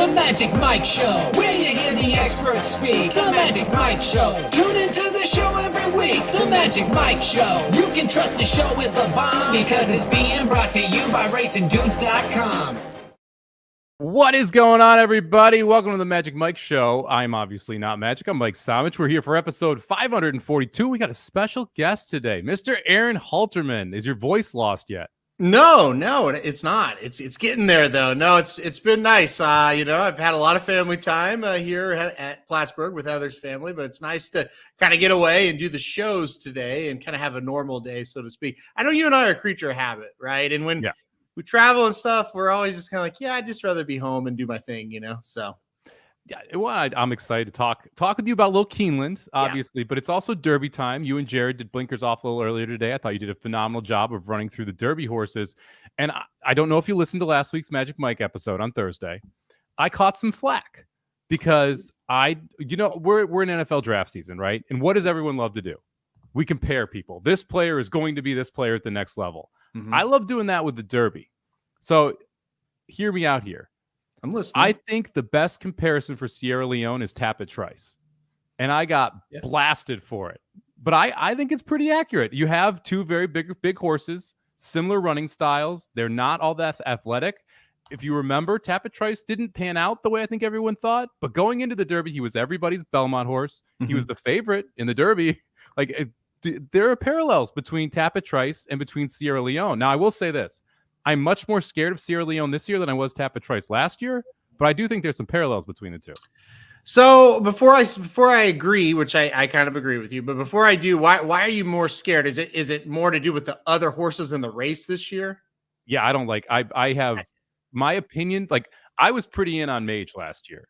The Magic Mike Show, where you hear the experts speak. The Magic Mike Show. Tune into the show every week. The Magic Mike Show. You can trust the show is the bomb because it's being brought to you by RacingDudes.com. What is going on, everybody? Welcome to the Magic Mike Show. I'm obviously not Magic. I'm Mike Somich. We're here for episode 542. We got a special guest today, Mr. Aaron Halterman. Is your voice lost yet? No, it's not. It's getting there though. No, it's been nice. I've had a lot of family time here at Plattsburgh with Heather's family, but it's nice to kind of get away and do the shows today and kind of have a normal day, so to speak. I know you and I are a creature of habit, right? And when we travel and stuff, we're always just kind of like, I'd just rather be home and do my thing, So. Yeah, well, I'm excited to talk with you about a little Keeneland, obviously, but it's also Derby time. You and Jared did blinkers off a little earlier today. I thought you did a phenomenal job of running through the Derby horses. And I don't know if you listened to last week's Magic Mike episode on Thursday. I caught some flack because we're in NFL draft season, right? And what does everyone love to do? We compare people. This player is going to be this player at the next level. Mm-hmm. I love doing that with the Derby. So hear me out here. I'm listening. I think the best comparison for Sierra Leone is Tapit Trice. And I got blasted for it. But I think it's pretty accurate. You have two very big horses, similar running styles. They're not all that athletic. If you remember, Tapit Trice didn't pan out the way I think everyone thought. But going into the Derby, he was everybody's Belmont horse. Mm-hmm. He was the favorite in the Derby. There are parallels between Tapit Trice and between Sierra Leone. Now, I will say this. I'm much more scared of Sierra Leone this year than I was Tapit Trice last year, but I do think there's some parallels between the two. So before I agree, which I kind of agree with you, but before I do, why are you more scared? Is it more to do with the other horses in the race this year? Yeah, I have my opinion. Like, I was pretty in on Mage last year.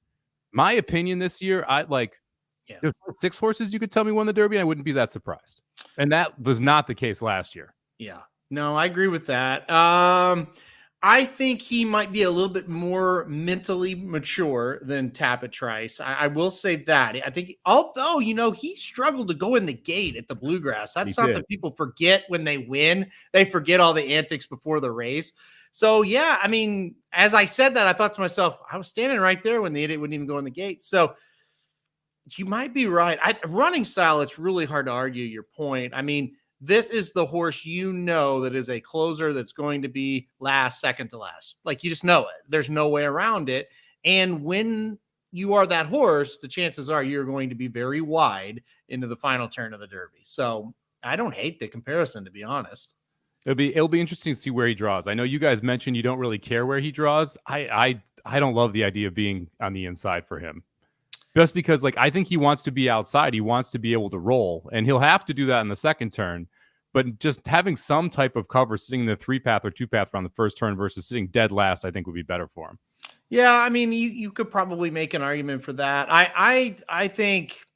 My opinion this year, there's 6 horses you could tell me won the Derby, and I wouldn't be that surprised. And that was not the case last year. Yeah. No, I agree with that. I think he might be a little bit more mentally mature than Tapit Trice. I will say that. I think, although, he struggled to go in the gate at the Bluegrass. That's something people forget when they win. They forget all the antics before the race. So, yeah, I mean, as I said that, I thought to myself, I was standing right there when the idiot wouldn't even go in the gate. So you might be right. Running style, it's really hard to argue your point. I mean, this is the horse that is a closer that's going to be second to last. Like, you just know it. There's no way around it. And when you are that horse, the chances are you're going to be very wide into the final turn of the Derby. So I don't hate the comparison, to be honest. It'll be interesting to see where he draws. I know you guys mentioned you don't really care where he draws. I don't love the idea of being on the inside for him. Just because, I think he wants to be outside. He wants to be able to roll. And he'll have to do that in the second turn. But just having some type of cover sitting in the 3-path or 2-path on the first turn versus sitting dead last, I think would be better for him. Yeah, I mean, you could probably make an argument for that. I think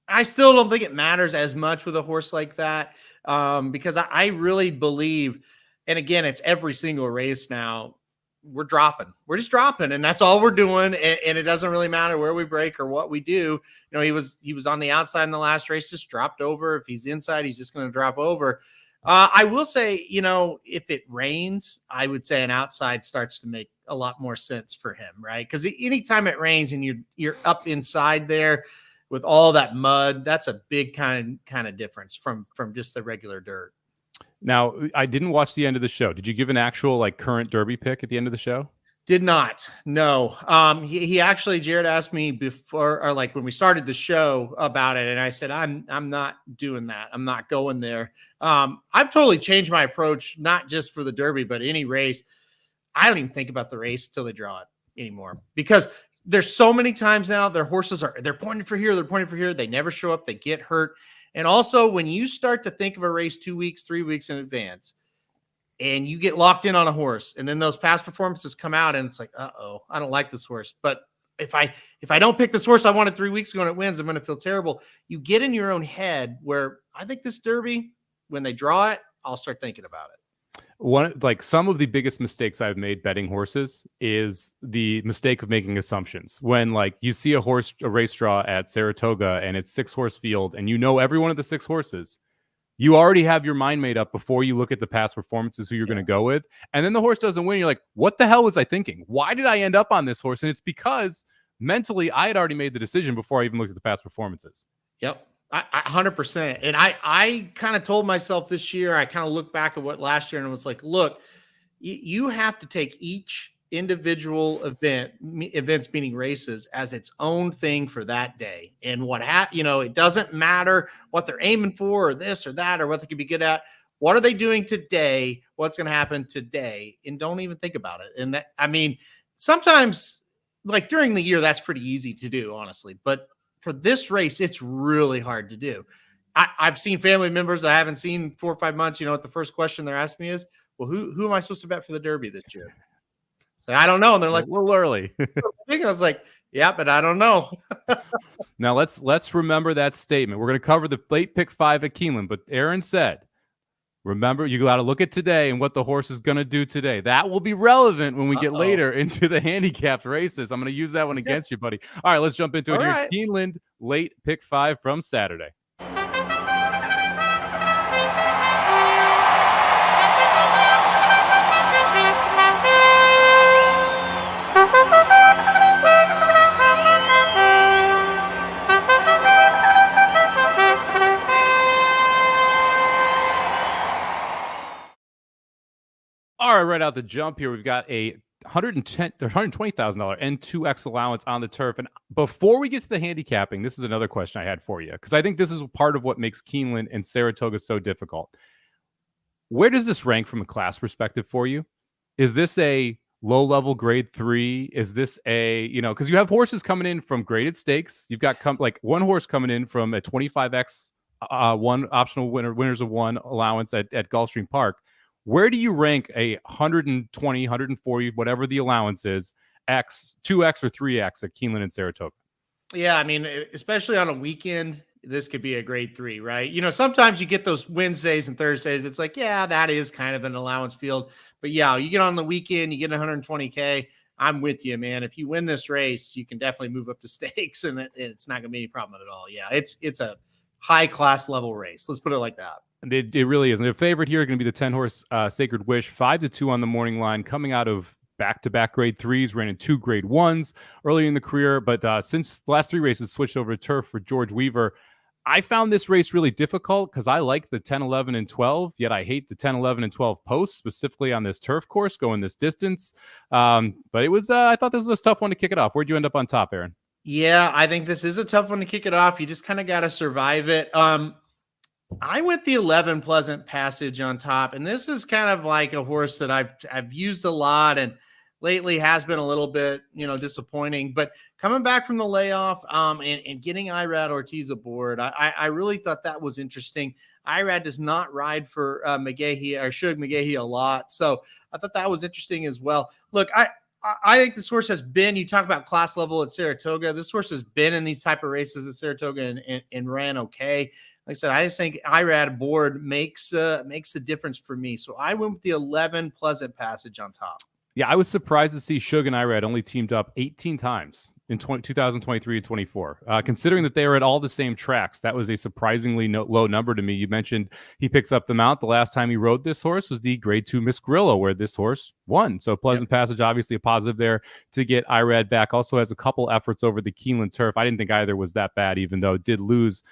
I still don't think it matters as much with a horse like that because I really believe, and again, it's every single race now, we're just dropping, and that's all we're doing. And it doesn't really matter where we break or what we do. He was on the outside in the last race, just dropped over. If he's inside, he's just going to drop over. I will say, if it rains, I would say an outside starts to make a lot more sense for him, right? Because anytime it rains and you're up inside there with all that mud, that's a big kind of difference from just the regular dirt. Now, I didn't watch the end of the show. Did you give an actual current Derby pick at the end of the show? Did not. No. He actually, Jared asked me before, or when we started the show about it. And I said, I'm not doing that. I'm not going there. I've totally changed my approach, not just for the Derby, but any race. I don't even think about the race till they draw it anymore because there's so many times now their horses they're pointed for here. They're pointed for here. They never show up. They get hurt. And also, when you start to think of a race 2 weeks, 3 weeks in advance, and you get locked in on a horse, and then those past performances come out, and it's like, uh-oh, I don't like this horse. But if I don't pick this horse I wanted 3 weeks ago and it wins, I'm going to feel terrible. You get in your own head where I think this Derby, when they draw it, I'll start thinking about it. Some of the biggest mistakes I've made betting horses is the mistake of making assumptions. When you see a race draw at Saratoga and it's 6-horse field and every one of the 6 horses, You already have your mind made up before you look at the past performances, who you're going to go with. And then the horse doesn't win. You're like, what the hell was I thinking? Why did I end up on this horse? And it's because mentally I had already made the decision before I even looked at the past performances. Yep. I 100%. And I kind of told myself this year, I kind of looked back at what last year and was like, look, you have to take each individual events meaning races as its own thing for that day. And it doesn't matter what they're aiming for or this or that or what they could be good at. What are they doing today? What's going to happen today? And don't even think about it. And sometimes like during the year, that's pretty easy to do, honestly. But for this race, it's really hard to do. I've seen family members I haven't seen 4 or 5 months. You know what the first question they're asking me is, well, who am I supposed to bet for the Derby this year? So I don't know. And they're like, a little early. I was like, yeah, but I don't know. Now let's remember that statement. We're going to cover the late pick 5 at Keeneland, but Aaron said, remember, you got to look at today and what the horse is going to do today. That will be relevant when we get later into the handicapped races. I'm going to use that one against you, buddy. All right, let's jump into it here. Keeneland late pick 5 from Saturday. All right, right out the jump here, we've got a $120,000 N2X allowance on the turf. And before we get to the handicapping, this is another question I had for you, because I think this is part of what makes Keeneland and Saratoga so difficult. Where does this rank from a class perspective for you? Is this a low-level grade 3? Is this because you have horses coming in from graded stakes. You've got one horse coming in from a 25X one optional winners of one allowance at Gulfstream Park. Where do you rank a 120, 140, whatever the allowance is, X, 2X or 3X at Keeneland and Saratoga? Yeah, I mean, especially on a weekend, this could be a grade 3, right? Sometimes you get those Wednesdays and Thursdays. It's like, yeah, that is kind of an allowance field. But yeah, you get on the weekend, you get 120K. I'm with you, man. If you win this race, you can definitely move up to stakes, and it's not going to be any problem at all. Yeah, it's a high class level race. Let's put it like that. And it really is. And the favorite here is going to be the 10-horse Sacred Wish, 5-2 on the morning line, coming out of back-to-back grade 3s, ran in 2 grade 1s early in the career. But since the last 3 races switched over to turf for George Weaver, I found this race really difficult because I like the 10, 11, and 12, yet I hate the 10, 11, and 12 posts, specifically on this turf course going this distance. But it was, I thought this was a tough one to kick it off. Where'd you end up on top, Aaron? Yeah, I think this is a tough one to kick it off. You just kind of got to survive it. I went the 11 Pleasant Passage on top, and this is kind of like a horse that I've used a lot and lately has been a little bit, disappointing. But coming back from the layoff and getting Irad Ortiz aboard, I really thought that was interesting. Irad does not ride for McGahee or Shug McGahee a lot, so I thought that was interesting as well. Look, I think this horse has been, you talk about class level at Saratoga, this horse has been in these type of races at Saratoga and ran okay. Like I said, I just think Irad aboard makes a difference for me. So I went with the 11 Pleasant Passage on top. Yeah, I was surprised to see Shug and Irad only teamed up 18 times in 2023 and 24. Considering that they were at all the same tracks, that was a surprisingly low number to me. You mentioned he picks up the mount. The last time he rode this horse was the grade 2 Miss Grillo, where this horse won. So Pleasant Passage, obviously a positive there to get Irad back. Also has a couple efforts over the Keeneland turf. I didn't think either was that bad, even though she did lose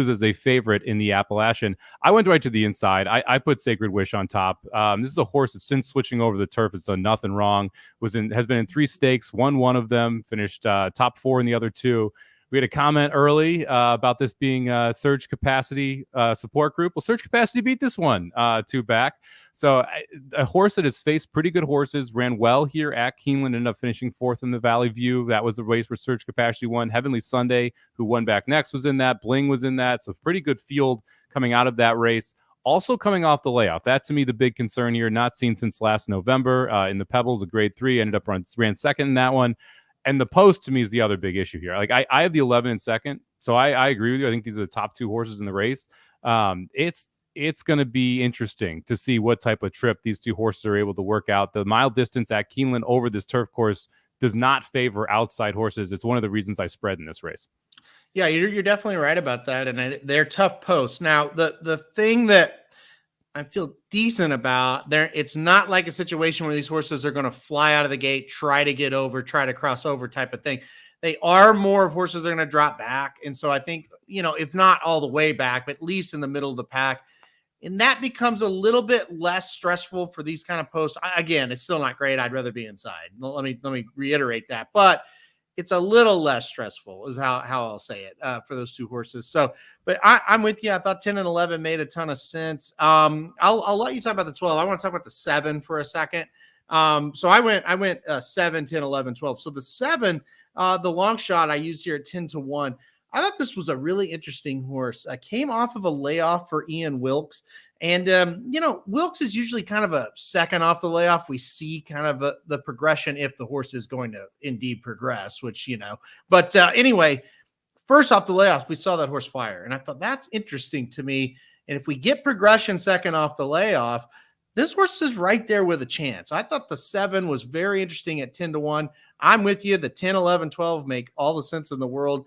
as a favorite in the Appalachian. I went right to the inside. I put Sacred Wish on top. This is a horse that since switching over the turf has done nothing wrong. Has been in 3 stakes, won one of them, finished top 4 in the other 2. We had a comment early about this being a surge capacity support group. Well, surge capacity beat this one 2 back. So a horse that has faced pretty good horses, ran well here at Keeneland, ended up finishing 4th in the Valley View. That was the race where surge capacity won. Heavenly Sunday, who won back next, was in that. Bling was in that. So pretty good field coming out of that race. Also coming off the layoff. That, to me, the big concern here, not seen since last November in the Pebbles, a grade 3, ended up ran second in that one. And the post, to me, is the other big issue here. Like I have the 11 in second, so I agree with you. I think these are the top 2 horses in the race. It's going to be interesting to see what type of trip these 2 horses are able to work out. The mile distance at Keeneland over this turf course does not favor outside horses. It's one of the reasons I spread in this race. Yeah, you're definitely right about that, and they're tough posts. Now, the thing that I feel decent about there, it's not like a situation where these horses are going to fly out of the gate, try to get over, try to cross over type of thing. They are more of horses that are going to drop back, and so I think, if not all the way back, but at least in the middle of the pack, and that becomes a little bit less stressful for these kind of posts. Again, it's still not great. I'd rather be inside. Let me reiterate that, but it's a little less stressful is how I'll say it for those two horses. So, but I'm with you. I thought 10 and 11 made a ton of sense. I'll let you talk about the 12. I want to talk about the 7 for a second. So I went 7, 10, 11, 12. So the 7, the long shot I used here at 10-1. I thought this was a really interesting horse. I came off of a layoff for Ian Wilkes. And, Wilkes is usually kind of a second off the layoff. We see kind of the progression if the horse is going to indeed progress, which, but anyway, first off the layoff, we saw that horse fire. And I thought that's interesting to me. And if we get progression second off the layoff, this horse is right there with a chance. I thought the 7 was very interesting at 10-1. I'm with you. The 10, 11, 12 make all the sense in the world.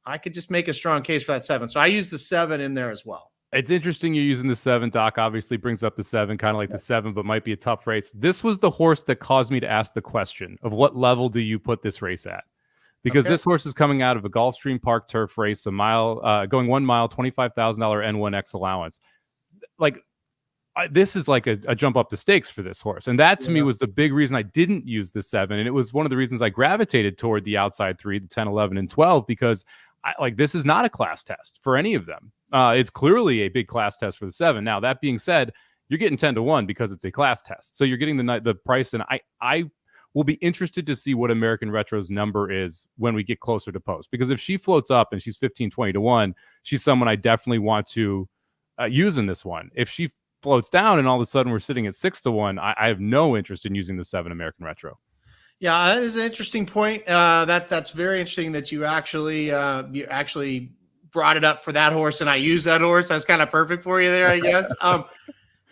I could just make a strong case for that 7. So I use the 7 in there as well. It's interesting you're using the 7. Doc obviously brings up the 7, kind of like the 7, but might be a tough race. This was the horse that caused me to ask the question of what level do you put this race at? Because this horse is coming out of a Gulfstream Park turf race, a mile, going 1 mile, $25,000 N1X allowance. This is like a jump up the stakes for this horse. And that to me was the big reason I didn't use the 7. And it was one of the reasons I gravitated toward the outside 3, the 10, 11, and 12, because this is not a class test for any of them. It's clearly a big class test for the 7. Now, that being said, you're getting 10-1 because it's a class test. So you're getting the price. And I will be interested to see what American Retro's number is when we get closer to post. Because if she floats up and she's 15, 20-1, she's someone I definitely want to use in this one. If she floats down and all of a sudden we're sitting at 6-1, I have no interest in using the 7 American Retro. Yeah, that is an interesting point. That's very interesting that you actually brought it up for that horse, and I use that horse. That's kind of perfect for you there, I guess.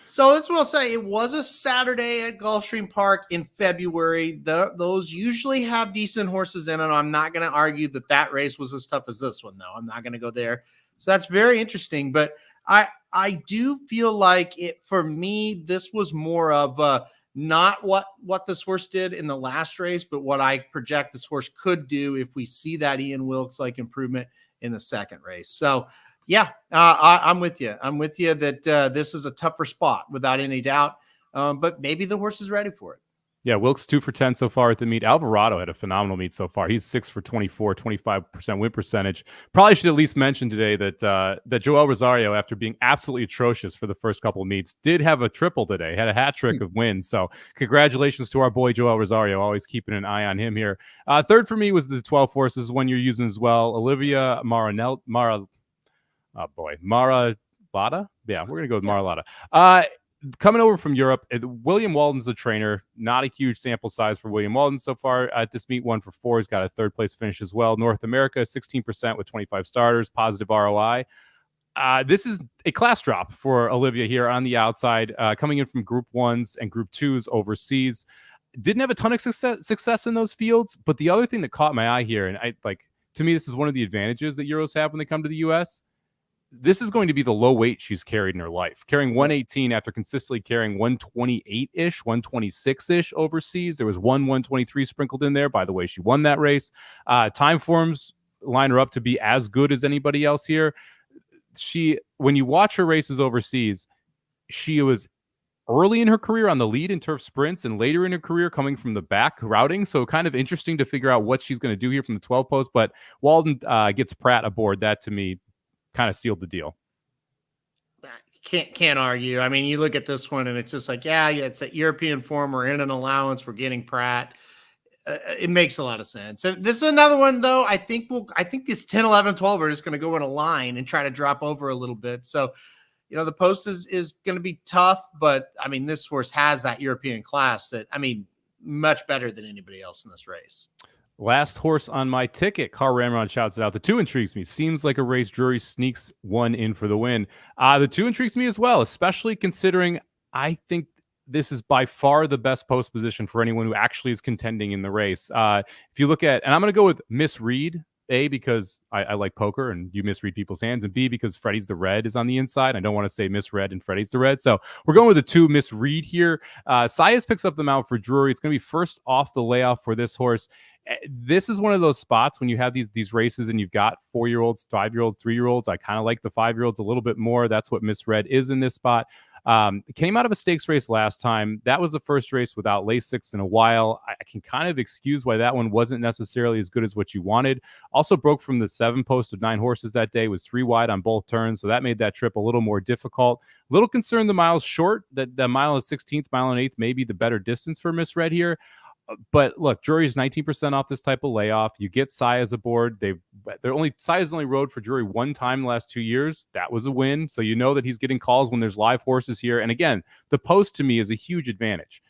So this is what I'll say. It was a Saturday at Gulfstream Park in February. Those usually have decent horses in it. I'm not going to argue that race was as tough as this one, though. I'm not going to go there. So that's very interesting. But I do feel like it, for me, this was more of not what this horse did in the last race, but what I project this horse could do if we see that Ian Wilkes like improvement in the second race. So yeah, I'm with you. I'm with you that this is a tougher spot without any doubt. But maybe the horse is ready for it. Yeah, Wilkes 2 for 10 so far at the meet. Alvarado had a phenomenal meet so far. He's 6 for 24, 25% win percentage. Probably should at least mention today that Joel Rosario, after being absolutely atrocious for the first couple of meets, did have a triple today, had a hat trick of wins. So congratulations to our boy Joel Rosario, always keeping an eye on him here. Third for me was the 12 horses, one you're using as well. Olivia Marilata. Yeah, we're going to go with Marilata. Coming over from Europe, William Walden's the trainer. Not a huge sample size for William Walden so far at this meet. 1 for 4. He's got a third place finish as well. North America, 16% with 25 starters, positive ROI. This is a class drop for Olivia here on the outside, coming in from Group 1s and Group 2s overseas. Didn't have a ton of success in those fields, but the other thing that caught my eye here, and to me, this is one of the advantages that Euros have when they come to the U.S., this is going to be the low weight she's carried in her life. Carrying 118 after consistently carrying 128-ish, 126-ish overseas. There was 123 sprinkled in there. By the way, she won that race. Time forms line her up to be as good as anybody else here. When you watch her races overseas, she was early in her career on the lead in turf sprints and later in her career coming from the back routing. So kind of interesting to figure out what she's going to do here from the 12 post. But Walden gets Pratt aboard. That to me kind of sealed the deal. Can't argue. I mean, you look at this one and it's just like, yeah, it's a European form. We're in an allowance. We're getting Pratt. It makes a lot of sense. And this is another one though. I think this 10, 11, 12 are just going to go in a line and try to drop over a little bit. So, the post is going to be tough, but I mean, this horse has that European class that, much better than anybody else in this race. Last horse on my ticket, Car Ramron shouts it out. The 2 intrigues me. Seems like a race Drury sneaks one in for the win. The 2 intrigues me as well, especially considering I think this is by far the best post position for anyone who actually is contending in the race. If you look at, and I'm going to go with Miss Reed A, because I like poker and you misread people's hands, and B, because Freddie's the red is on the inside. I don't want to say misread and Freddie's the red. So we're going with the 2 misread here. Saez picks up the mount for Drury. It's going to be first off the layoff for this horse. This is one of those spots when you have these races and you've got 4-year-olds, 5-year-olds, 3-year-olds. I kind of like the 5-year-olds a little bit more. That's what misread is in this spot. Came out of a stakes race last time. That was the first race without Lasix in a while. I can kind of excuse why that one wasn't necessarily as good as what you wanted. Also broke from the 7 post of 9 horses that day, was 3 wide on both turns. So that made that trip a little more difficult. Little concerned the miles short, that the mile and 16th, mile and 8th may be the better distance for misread here. But look, Drury's 19% off this type of layoff. You get Saez aboard. Saez only rode for Drury 1 time in the last 2 years. That was a win. So you know that he's getting calls when there's live horses here. And again, the post to me is a huge advantage.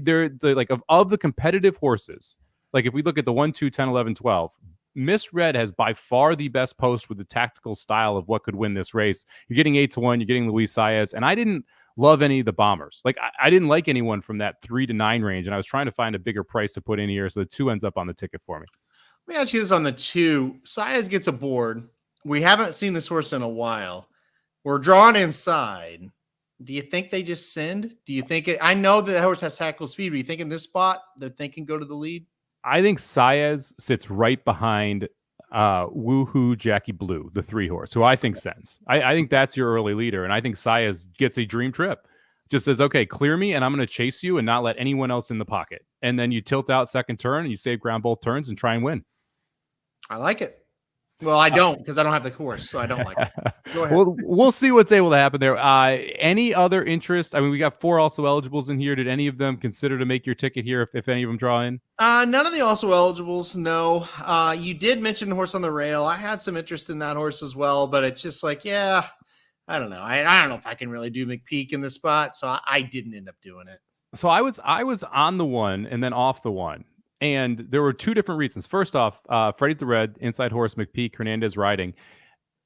They're like of the competitive horses. Like if we look at the 1, 2, 10, 11, 12, misread has by far the best post with the tactical style of what could win this race. You're getting 8-1. You're getting Luis Saez, and I didn't love any of the bombers. Like I didn't like anyone from that 3 to 9 range, and I was trying to find a bigger price to put in here, so the 2 ends up on the ticket for me. Let me ask you this on the 2. Saez gets aboard. We haven't seen this horse in a while. We're drawn inside. Do you think they just send? Do you think I know that the horse has tactical speed, but you think in this spot they're thinking go to the lead? I think Saez sits right behind Woohoo Jackie Blue, the 3 horse, who I think sends. I think that's your early leader, and I think Saez gets a dream trip. Just says, okay, clear me, and I'm going to chase you and not let anyone else in the pocket. And then you tilt out second turn, and you save ground both turns and try and win. I like it. Well, I don't, because I don't have the horse, so I don't like it. Go ahead. We'll see what's able to happen there. Any other interest? I mean, we got 4 also eligibles in here. Did any of them consider to make your ticket here if any of them draw in? None of the also eligibles, no. You did mention the horse on the rail. I had some interest in that horse as well, but it's just like, yeah, I don't know. I don't know if I can really do McPeak in this spot, so I didn't end up doing it. So I was on the 1 and then off the 1. And there were 2 different reasons. First off, Freddie's the red, inside horse, McPeak, Hernandez riding.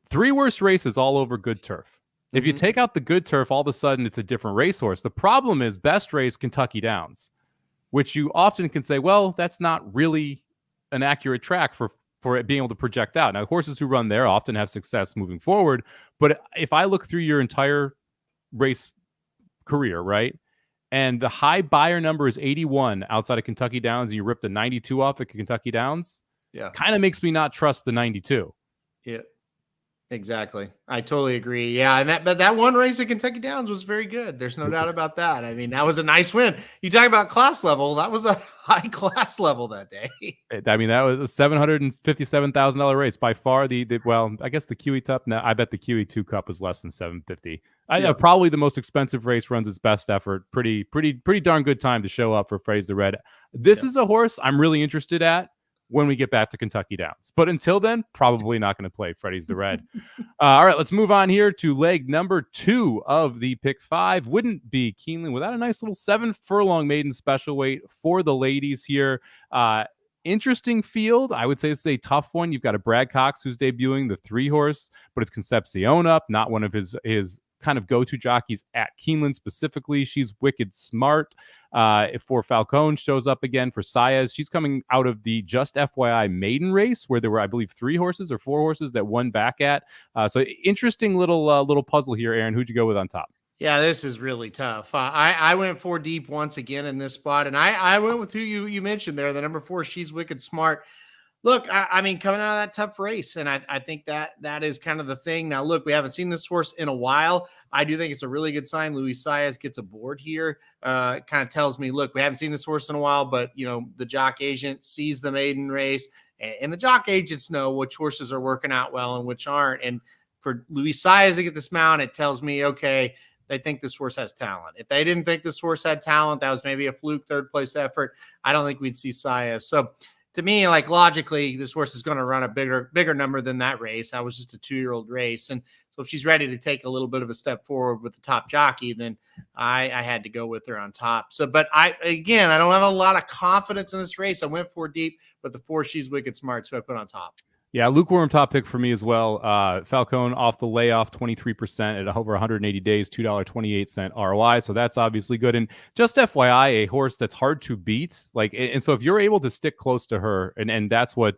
3 worst races all over good turf. If you take out the good turf, all of a sudden it's a different racehorse. The problem is best race Kentucky Downs, which you often can say, well, that's not really an accurate track for it being able to project out. Now, horses who run there often have success moving forward. But if I look through your entire race career, right? And the high buyer number is 81 outside of Kentucky Downs, and you rip the 92 off at Kentucky Downs. Yeah, kind of makes me not trust the 92. Yeah, exactly. I totally agree. Yeah, and that one race at Kentucky Downs was very good. There's no doubt about that. I mean, that was a nice win. You talk about class level. That was a high class level that day. I mean, that was a $757,000 race. By far well, I guess the QE Cup. Now, I bet the QE2 Cup was less than $750. Probably the most expensive race, runs its best effort. Pretty darn good time to show up for Freddie's the Red. This is a horse I'm really interested at when we get back to Kentucky Downs. But until then, probably not going to play Freddie's the Red. All right, let's move on here to leg number 2 of the pick 5. Wouldn't be Keeneland without a nice little 7 furlong maiden special weight for the ladies here. Interesting field. I would say this is a tough one. You've got a Brad Cox who's debuting, the 3 horse, but it's Concepcion up, not one of his kind of go-to jockeys at Keeneland specifically. She's wicked smart. For Falcone shows up again for Saez. She's coming out of the Just FYI maiden race where there were, I believe, 3 horses or 4 horses that won back at. So interesting little puzzle here, Aaron. Who'd you go with on top? Yeah, this is really tough. I went 4 deep once again in this spot, and I went with who you mentioned there, the number 4. She's wicked smart. Look, I mean, coming out of that tough race, and I think that is kind of the thing. Now, look, we haven't seen this horse in a while. I do think it's a really good sign. Luis Saez gets aboard here. Kind of tells me, look, we haven't seen this horse in a while, but, the jock agent sees the maiden race, and the jock agents know which horses are working out well and which aren't. And for Luis Saez to get this mount, it tells me, okay, they think this horse has talent. If they didn't think this horse had talent, that was maybe a fluke 3rd place effort. I don't think we'd see Saez. So, to me, like logically, this horse is going to run a bigger number than that race. That was just a 2-year-old race. And so if she's ready to take a little bit of a step forward with the top jockey, then I had to go with her on top. So, but I don't have a lot of confidence in this race. I went 4 deep, but the 4, she's wicked smart, so I put on top. Yeah, lukewarm top pick for me as well. Falcone off the layoff, 23% at over 180 days, $2.28 ROI. So that's obviously good. And just FYI, a horse that's hard to beat. And so if you're able to stick close to her, and that's what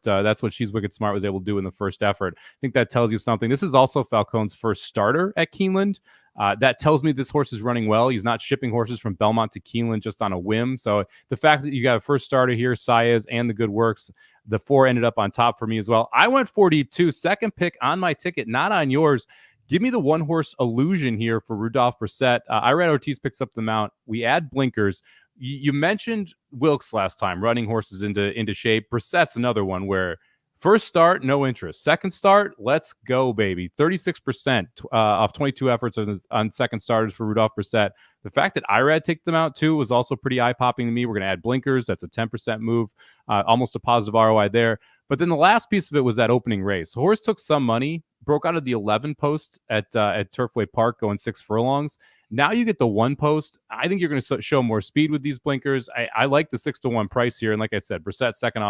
She's Wicked Smart was able to do in the first effort, I think that tells you something. This is also Falcone's first starter at Keeneland. That tells me this horse is running well. He's not shipping horses from Belmont to Keeneland just on a whim. So the fact that you got a first starter here, Saez and the good works, the 4 ended up on top for me as well. I went 42, second pick on my ticket, not on yours. Give me the 1-horse Illusion here for Rudolph Brissett. Irad Ortiz picks up the mount. We add blinkers. You mentioned Wilkes last time, running horses into shape. Brissett's another one where first start, no interest. Second start, let's go, baby. 36% off 22 efforts on second starters for Rudolph Brissett. The fact that Irad take them out too was also pretty eye-popping to me. We're going to add blinkers. That's a 10% move, almost a positive ROI there. But then the last piece of it was that opening race. The horse took some money, broke out of the 11 post at Turfway Park, going 6 furlongs. Now you get the 1 post. I think you're going to show more speed with these blinkers. I like the 6-1 price here. And like I said, Brissett second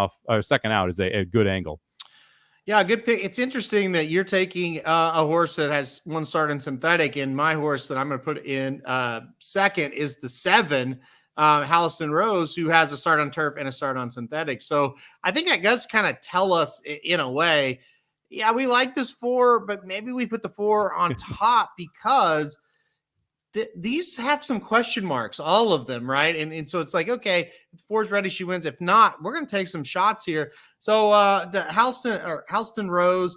out is a good angle. Yeah, good pick. It's interesting that you're taking a horse that has 1 start in synthetic, and my horse that I'm going to put in second is the 7, Halliston Rose, who has a start on turf and a start on synthetic. So I think that does kind of tell us in a way, yeah, we like this 4, but maybe we put the 4 on top because these have some question marks, all of them, right? And so it's like, okay, if 4's ready, she wins. If not, we're going to take some shots here. So the Halston Rose,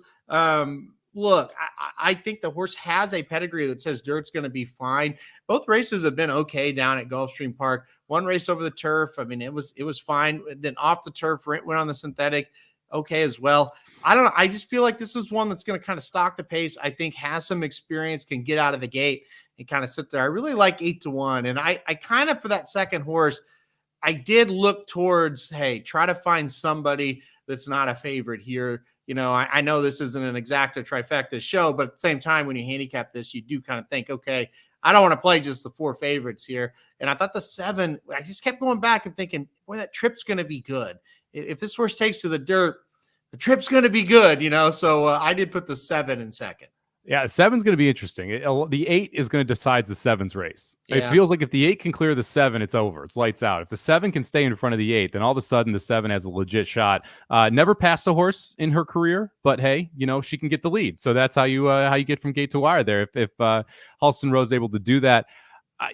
look, I think the horse has a pedigree that says dirt's going to be fine. Both races have been okay down at Gulfstream Park. 1 race over the turf, I mean, it was fine. Then off the turf, went on the synthetic, okay as well. I don't know. I just feel like this is one that's going to kind of stock the pace. I think has some experience, can get out of the gate and kind of sit there. I really like 8-1. And I kind of, for that second horse, I did look towards, hey, try to find somebody that's not a favorite here. You know, I know this isn't an exacta trifecta show, but at the same time, when you handicap this, you do kind of think, okay, I don't want to play just the 4 favorites here. And I thought the 7, I just kept going back and thinking, boy, that trip's going to be good. If this horse takes to the dirt, the trip's going to be good, you know? So I did put the 7 in second. Yeah, 7's going to be interesting. The 8 is going to decide the 7's race. Yeah. It feels like if the 8 can clear the 7, it's over. It's lights out. If the 7 can stay in front of the 8, then all of a sudden the 7 has a legit shot. Never passed a horse in her career, but hey, you know, she can get the lead. So that's how you get from gate to wire there. If Halston Rose is able to do that.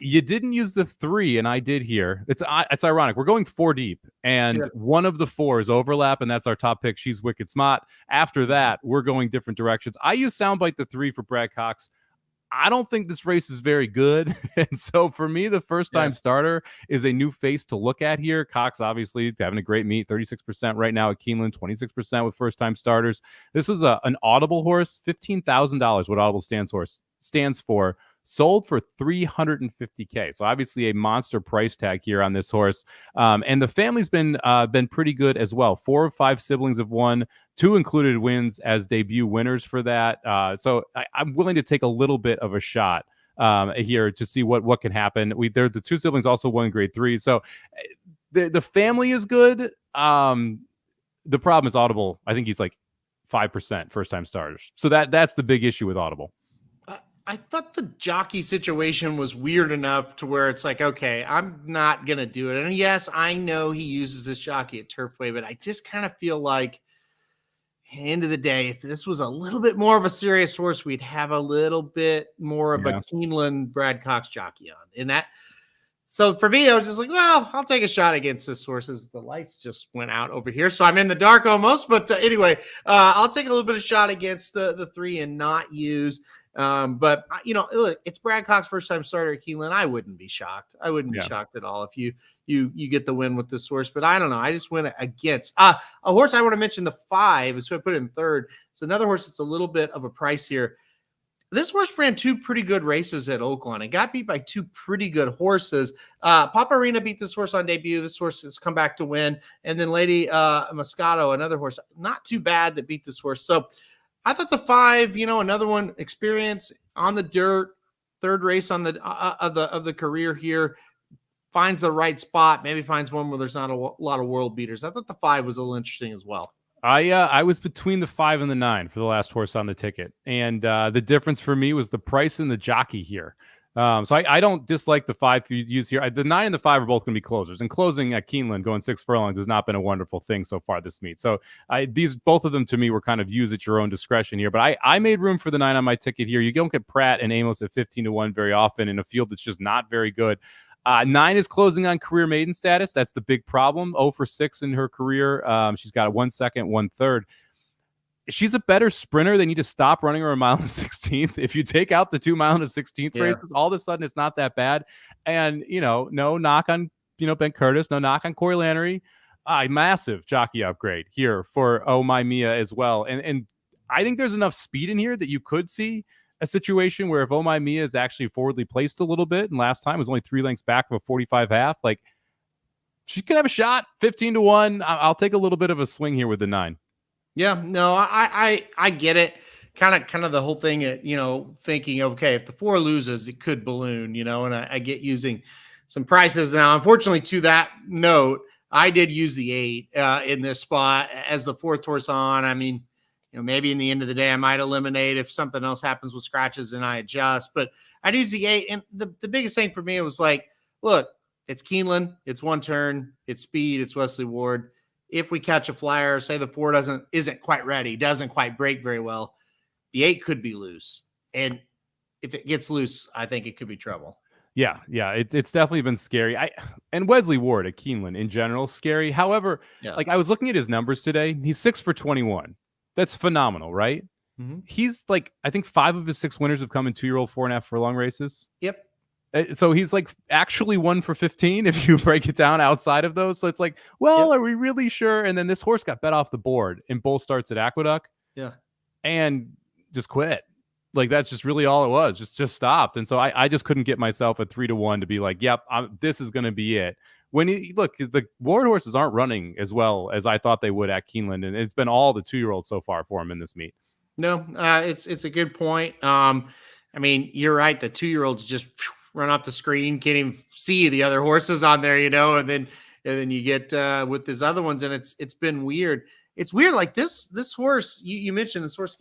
You didn't use the 3, and I did here. It's ironic. We're going 4 deep, and one of the 4 is overlap, and that's our top pick. She's Wicked Smart. After that, we're going different directions. I use Soundbite the 3 for Brad Cox. I don't think this race is very good, and so for me, the first-time starter is a new face to look at here. Cox, obviously, having a great meet, 36% right now at Keeneland, 26% with first-time starters. This was an Audible horse, $15,000, what Audible stands for. Sold for $350K. So obviously a monster price tag here on this horse. And the family's been pretty good as well. 4 of 5 siblings have won, 2 included wins as debut winners for that. So I'm willing to take a little bit of a shot here to see what can happen. The 2 siblings also won grade 3. So the family is good. The problem is Audible. I think he's like 5% first time starters. So that's the big issue with Audible. I thought the jockey situation was weird enough to where it's like, okay, I'm not going to do it. And yes, I know he uses this jockey at Turfway, but I just kind of feel like end of the day, if this was a little bit more of a serious horse, we'd have a little bit more of a Keeneland Brad Cox jockey on. And that, so for me, I was just like, well, I'll take a shot against this horse as the lights just went out over here. So I'm in the dark almost, but anyway, I'll take a little bit of shot against the 3 and not use. But you know, look, it's Brad Cox first time starter at Keeneland. I wouldn't be shocked. I wouldn't be shocked at all if you get the win with this horse. But I don't know. I just went against a horse. I want to mention the 5, so I put it in third. It's another horse that's a little bit of a price here. This horse ran 2 pretty good races at Oakland and got beat by 2 pretty good horses. Paparina beat this horse on debut. This horse has come back to win. And then Lady Moscato, another horse, not too bad, that beat this horse. So I thought the 5, you know, another one, experience on the dirt, 3rd race on the of the career here, finds the right spot, maybe finds one where there's not a lot of world beaters. I thought the 5 was a little interesting as well. I was between the 5 and the 9 for the last horse on the ticket, and the difference for me was the price and the jockey here. So I don't dislike the 5 you use here. The 9 and the 5 are both going to be closers, and closing at Keeneland going 6 furlongs has not been a wonderful thing so far this meet. So both of them to me were kind of use at your own discretion here. But I made room for the 9 on my ticket here. You don't get Pratt and Amos at 15-1 very often in a field that's just not very good. 9 is closing on career maiden status. That's the big problem. 0 for 6 in her career. She's got a 1 second, 1 third. She's a better sprinter. They need to stop running her a mile and 16th. If you take out the 2 mile and 16th races, all of a sudden it's not that bad. And, no knock on, Ben Curtis, no knock on Corey Lannery. Massive jockey upgrade here for Oh My Mia as well. And I think there's enough speed in here that you could see a situation where if Oh My Mia is actually forwardly placed a little bit, and last time it was only 3 lengths back of a 45.5, like she can have a shot. 15-1. I'll take a little bit of a swing here with the 9. Yeah, no, I get it. Kind of the whole thing, thinking, okay, if the 4 loses, it could balloon, and I get using some prices. Now, unfortunately, to that note, I did use the 8 in this spot as the 4th horse on. I mean, maybe in the end of the day, I might eliminate if something else happens with scratches and I adjust, but I'd use the 8. And the biggest thing for me, it was like, look, it's Keeneland, it's 1 turn, it's speed, it's Wesley Ward. If we catch a flyer, say the 4 isn't quite ready, doesn't quite break very well, the 8 could be loose. And if it gets loose, I think it could be trouble. Yeah, it's definitely been scary. And Wesley Ward at Keeneland in general, scary. However, like I was looking at his numbers today, he's 6 for 21. That's phenomenal, right? Mm-hmm. He's like, I think 5 of his 6 winners have come in 2-year-old 4.5 furlong races. Yep. So he's like actually 1 for 15 if you break it down outside of those. So it's like, well, Are we really sure? And then this horse got bet off the board in both starts at Aqueduct. Yeah. And just quit. Like that's just really all it was. Just stopped. And so I just couldn't get myself at 3-1 to be like, yep, this is going to be it. When look, the Ward horses aren't running as well as I thought they would at Keeneland, and it's been all the 2-year-olds so far for him in this meet. No, it's a good point. I mean, you're right. The 2-year-olds just run off the screen, can't even see the other horses on there, and then you get with these other ones, and it's been weird. It's weird, like this horse you mentioned. This horse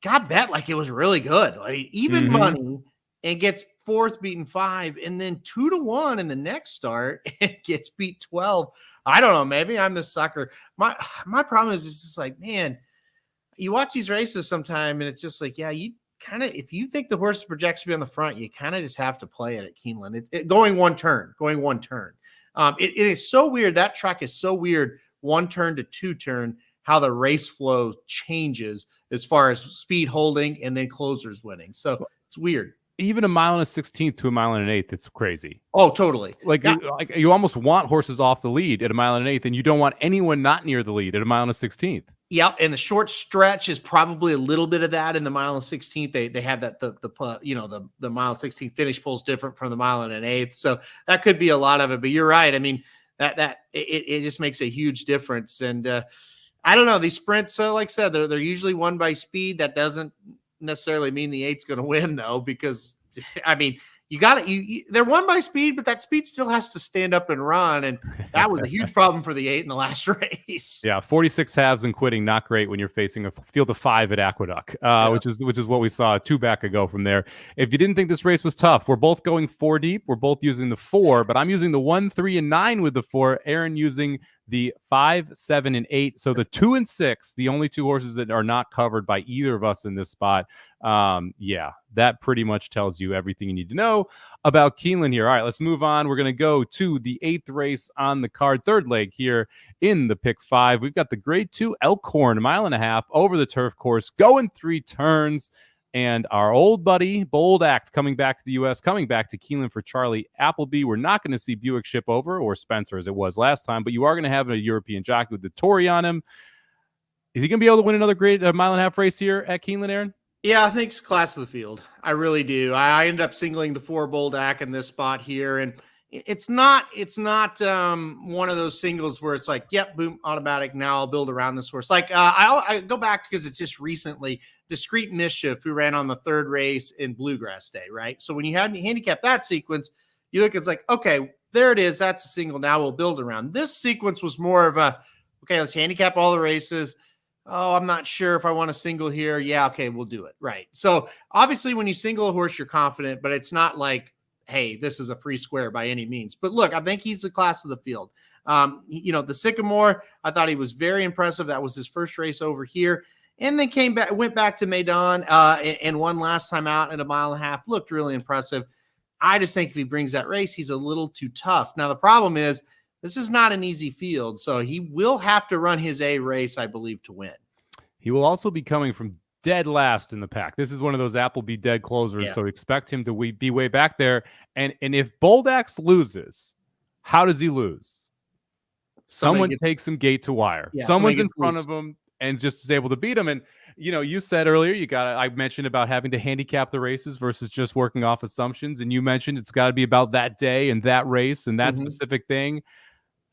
got bet like it was really good, like even money, and gets 4th beaten 5, and then 2-1 in the next start and gets beat 12. I don't know. Maybe I'm the sucker. My problem is it's just like, man, you watch these races sometime, and it's just like, yeah, you kind of, if you think the horse projects to be on the front, you kind of just have to play it at Keeneland. Going one turn. It is so weird. That track is so weird. 1 turn to 2 turn, how the race flow changes as far as speed holding and then closers winning. So it's weird. Even a mile and a 16th to a mile and an 8th, it's crazy. Oh, totally. Like you almost want horses off the lead at a mile and an 8th, and you don't want anyone not near the lead at a mile and a 16th. Yep, and the short stretch is probably a little bit of that in the mile and 16th. They have that the mile and 16th finish pool is different from the mile and an 8th, so that could be a lot of it. But you're right. I mean that it just makes a huge difference. And I don't know, these sprints. Like I said, they're usually won by speed. That doesn't necessarily mean the 8's going to win though, because I mean, they're won by speed, but that speed still has to stand up and run. And that was a huge problem for the 8 in the last race. Yeah. 46 halves and quitting. Not great when you're facing a field of 5 at Aqueduct, which is what we saw 2 back ago from there. If you didn't think this race was tough, we're both going 4 deep. We're both using the 4, but I'm using the 1, 3, and 9 with the 4. Aaron using the 5, 7, and 8. So the 2 and 6, the only 2 horses that are not covered by either of us in this spot. That pretty much tells you everything you need to know about Keeneland here. All right, let's move on. We're going to go to the 8th race on the card, 3rd leg here in the pick 5. We've got the grade 2 Elkhorn, 1.5 miles over the turf course, going 3 turns. And our old buddy, Bold Act, coming back to the U.S., coming back to Keeneland for Charlie Appleby. We're not going to see Buick ship over, or Spencer as it was last time, but you are going to have a European jockey with the Tory on him. Is he going to be able to win another great 1.5 mile race here at Keeneland, Aaron? Yeah, I think it's class of the field. I really do. I ended up singling the 4 Bold Act in this spot here, and it's not one of those singles where it's like, yep, boom, automatic. Now I'll build around this horse. Like I go back because it's just recently Discreet Mischief, who ran on the 3rd race in Bluegrass Day, right? So when you had handicap that sequence, you look, it's like, okay, there it is. That's a single. Now we'll build around. This sequence was more of a Okay, let's handicap all the races. Oh, I'm not sure if I want to single here. Yeah, okay, we'll do it. Right. So obviously when you single a horse, you're confident, but it's not like, hey, this is a free square by any means. But look, I think he's the class of the field. The Sycamore, I thought he was very impressive. That was his first race over here. And then went back to Maidan and won last time out at 1.5 miles. Looked really impressive. I just think if he brings that race, he's a little too tough. Now, the problem is, this is not an easy field, so he will have to run his A race, I believe, to win. He will also be coming from dead last in the pack. This is one of those Appleby dead closers, so expect him to be way back there. And if Boldax loses, how does he lose? Someone takes him gate to wire. Yeah, someone's in front of him and just is able to beat him. And, you said earlier, I mentioned about having to handicap the races versus just working off assumptions. And you mentioned it's got to be about that day and that race and that specific thing.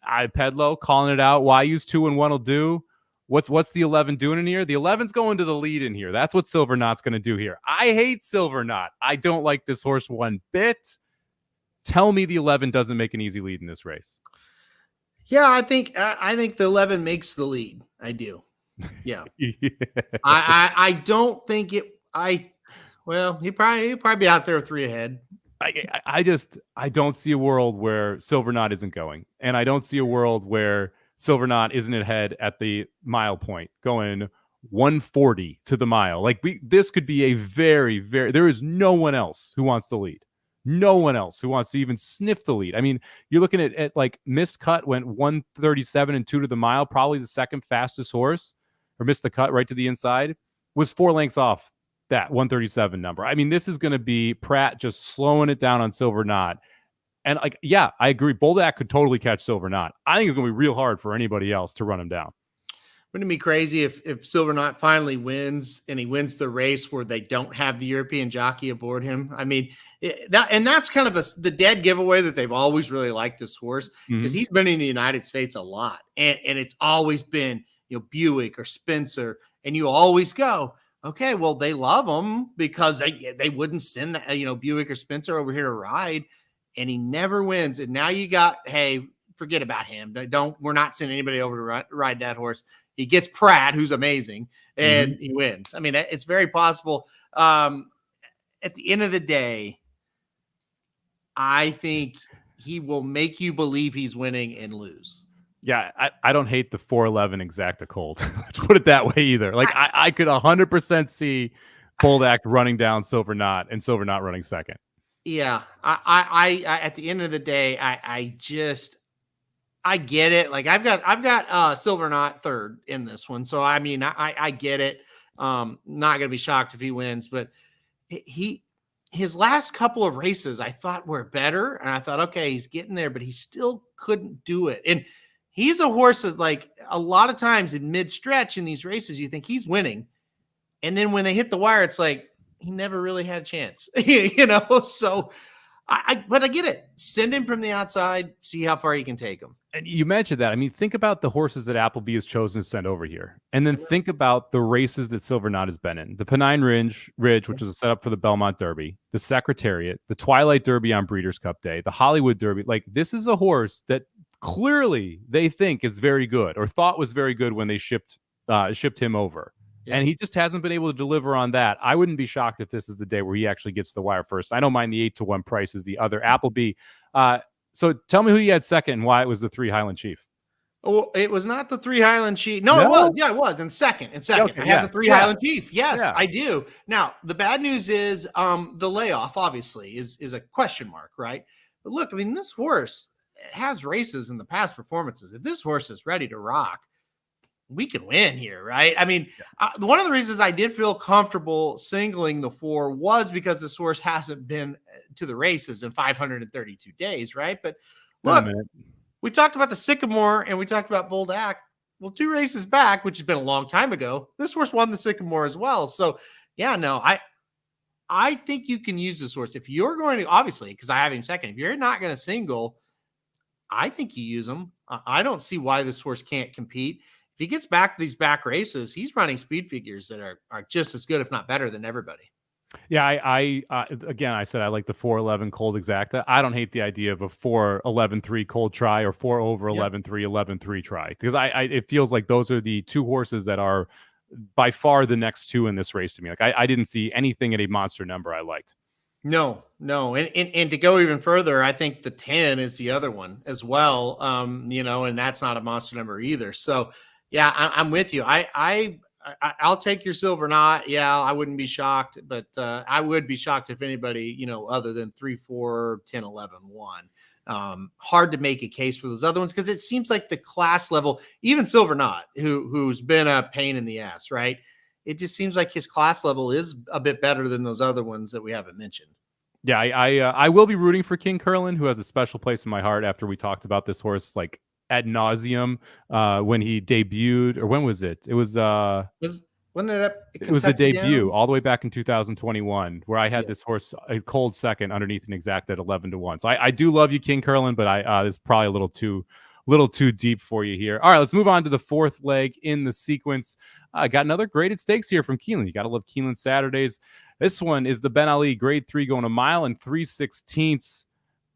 Pedlo calling it out. Why use 2 and 1 will do? What's the 11 doing in here? The 11's going to the lead in here. That's what Silver Knot's going to do here. I hate Silver Knot. I don't like this horse one bit. Tell me the 11 doesn't make an easy lead in this race. Yeah, I think the 11 makes the lead. I do. Yeah. Yeah. I don't think it. He'd probably be out there 3 ahead. I don't see a world where Silver Knot isn't going, and I don't see a world where Silver Knot isn't ahead at the mile point, going 140 to the mile. Like this could be a very, very. There is no one else who wants the lead. No one else who wants to even sniff the lead. I mean, you're looking at like Missed Cut went 137 and 2 to the mile, probably the second fastest horse, or Missed the Cut right to the inside, was 4 lengths off that 137 number. I mean, this is going to be Pratt just slowing it down on Silver Knot. And I agree. Boldak could totally catch Silver Knot. I think it's going to be real hard for anybody else to run him down. Wouldn't it be crazy if Silver Knot finally wins and he wins the race where they don't have the European jockey aboard him? I mean, that's kind of the dead giveaway that they've always really liked this horse, because he's been in the United States a lot. And it's always been, Buick or Spencer. And you always go, okay, well, they love him because they wouldn't send that, Buick or Spencer over here to ride. And he never wins. And now you got, hey, forget about him. We're not sending anybody over to ride that horse. He gets Pratt, who's amazing, and he wins. I mean, it's very possible. At the end of the day, I think he will make you believe he's winning and lose. Yeah, I don't hate the 411 exacta cold. Let's put it that way either. Like I could 100% see Boldak running down Silver Knot and Silver Knot running second. Yeah, I at the end of the day, I get it. Like I've got Silver Knot third in this one, so I mean I get it. Not gonna be shocked if he wins, but his last couple of races I thought were better, and I thought, okay, he's getting there, but he still couldn't do it. And he's a horse that, like, a lot of times in mid stretch in these races, you think he's winning, and then when they hit the wire, it's like he never really had a chance, So but I get it. Send him from the outside, see how far you can take him. And you mentioned that. I mean, think about the horses that Appleby has chosen to send over here. And then think about the races that Silver Knot has been in. The Pennine Ridge, which is a setup for the Belmont Derby, the Secretariat, the Twilight Derby on Breeders' Cup Day, the Hollywood Derby. Like, this is a horse that clearly they think is very good, or thought was very good when they shipped him over. Yeah. And he just hasn't been able to deliver on that. I wouldn't be shocked if this is the day where he actually gets the wire first. I don't mind the 8-1 price as the other Appleby. So tell me who you had second and why it was the 3 Highland Chief. Oh, it was not the 3 Highland Chief. No, it was. Yeah, it was. In second. Okay, I have the 3 Highland Chief. Yes, I do. Now, the bad news is the layoff, obviously, is a question mark, right? But look, I mean, this horse has races in the past performances. If this horse is ready to rock, we can win here, right? I mean, one of the reasons I did feel comfortable singling the 4 was because this horse hasn't been to the races in 532 days, right? But look, we talked about the Sycamore and we talked about Boldak. Well, 2 races back, which has been a long time ago, this horse won the Sycamore as well. So, yeah, no, I think you can use this horse. If you're going to, obviously, because I have him second, if you're not going to single, I think you use him. I don't see why this horse can't compete. If he gets back to these back races, he's running speed figures that are just as good, if not better, than everybody. Yeah, I again, I said I like the 4-11 cold exacta. I don't hate the idea of a 4-11-3 cold try or 4 over Yep. 11-3, 11-3 try, because I it feels like those are the two horses that are by far the next two in this race to me. Like I didn't see anything at a monster number I liked. No, no. And to go even further, I think the 10 is the other one as well. And that's not a monster number either. So yeah, I'm with you. I'll take your silver knot. Yeah, I wouldn't be shocked, but I would be shocked if anybody, other than 3, 4, 10, 11, 1. Hard to make a case for those other ones because it seems like the class level, even Silver Knot, who's been a pain in the ass, right? It just seems like his class level is a bit better than those other ones that we haven't mentioned. Yeah, I will be rooting for King Curlin, who has a special place in my heart after we talked about this horse like ad nauseum when he debuted, or when was it? It was Wasn't it it was the debut down? all the way back in 2021 where I had Yeah. this horse a cold second underneath an exact at 11-1. So I do love you, King Curlin, but it's probably a little too deep for you here. All right, let's move on to the fourth leg in the sequence. I got another graded stakes here from Keeneland. You got to love Keeneland Saturdays. This one is the Ben Ali grade 3 going a mile and 3/16.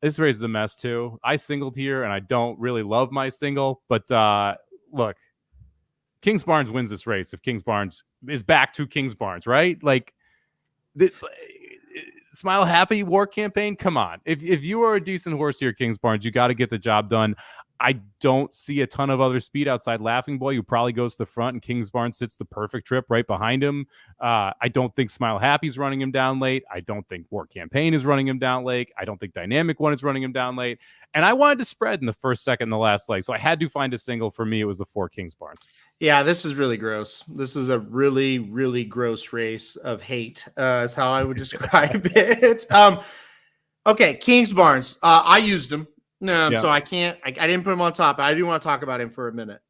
This race is a mess too. I singled here and I don't really love my single, but look, Kings Barnes wins this race if Kings Barnes is back to Kings Barnes, right? Like, Smile Happy War Campaign, come on. If you are a decent horse here, Kings Barnes, you got to get the job done. I don't see a ton of other speed outside Laughing Boy, who probably goes to the front, and Kings Barnes sits the perfect trip right behind him. I don't think Smile Happy's running him down late. I don't think War Campaign is running him down late. I don't think Dynamic One is running him down late. And I wanted to spread in the first, second, and the last leg, so I had to find a single. For me, it was the 4 Kings Barnes. Yeah, this is really gross. This is a really, really gross race of hate, is how I would describe it. Okay, Kings Barnes. I used him. No, Yeah. so I can't. I didn't put him on top. I do want to talk about him for a minute.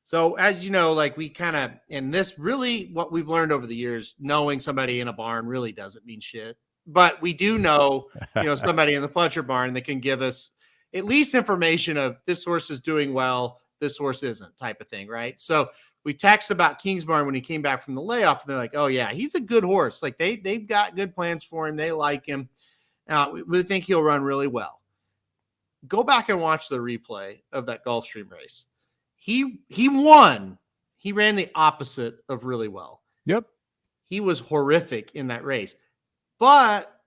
So as you know, like we kind of, and this really what we've learned over the years, knowing somebody in a barn really doesn't mean shit. But we do know, somebody in the Pletcher barn that can give us at least information of this horse is doing well, this horse isn't, type of thing, right? So we texted about Kings Barn when he came back from the layoff, and they're like, "Oh yeah, he's a good horse. Like they've got good plans for him. They like him. We think he'll run really well." Go back and watch the replay of that Gulfstream race. He won. He ran the opposite of really well. Yep. He was horrific in that race. But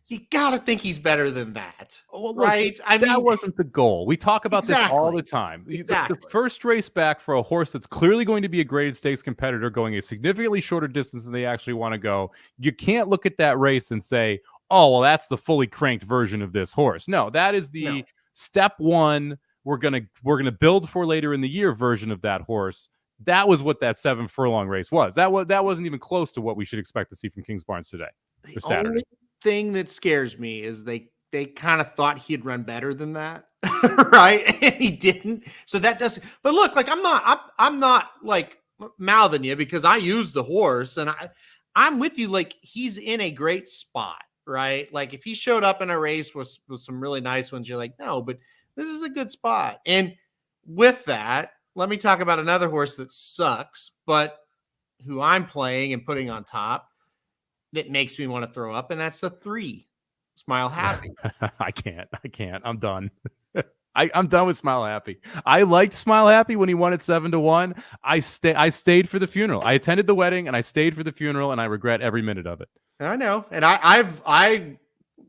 you got to think he's better than that. Well, look, right? That wasn't the goal. We talk about this all the time. Exactly. The first race back for a horse that's clearly going to be a graded stakes competitor going a significantly shorter distance than they actually want to go. You can't look at that race and say, oh, well, that's the fully cranked version of this horse. No, that is the step one. We're gonna build for later in the year version of that horse. That was what that 7 furlong race was. That wasn't even close to what we should expect to see from Kings Barnes today. For Saturday. Only thing that scares me is they kind of thought he'd run better than that, right? And he didn't. So that doesn't. But look, like I'm not like mouthing you because I use the horse and I'm with you. Like he's in a great spot, right? Like if he showed up in a race with some really nice ones, you're like, no, but this is a good spot. And with that, let me talk about another horse that sucks, but who I'm playing and putting on top that makes me want to throw up, and that's the 3, Smile Happy. I can't. I'm done. I'm done with Smile Happy. I liked Smile Happy when he won at 7-1. I stayed for the funeral. I attended the wedding and I stayed for the funeral, and I regret every minute of it. I know, and I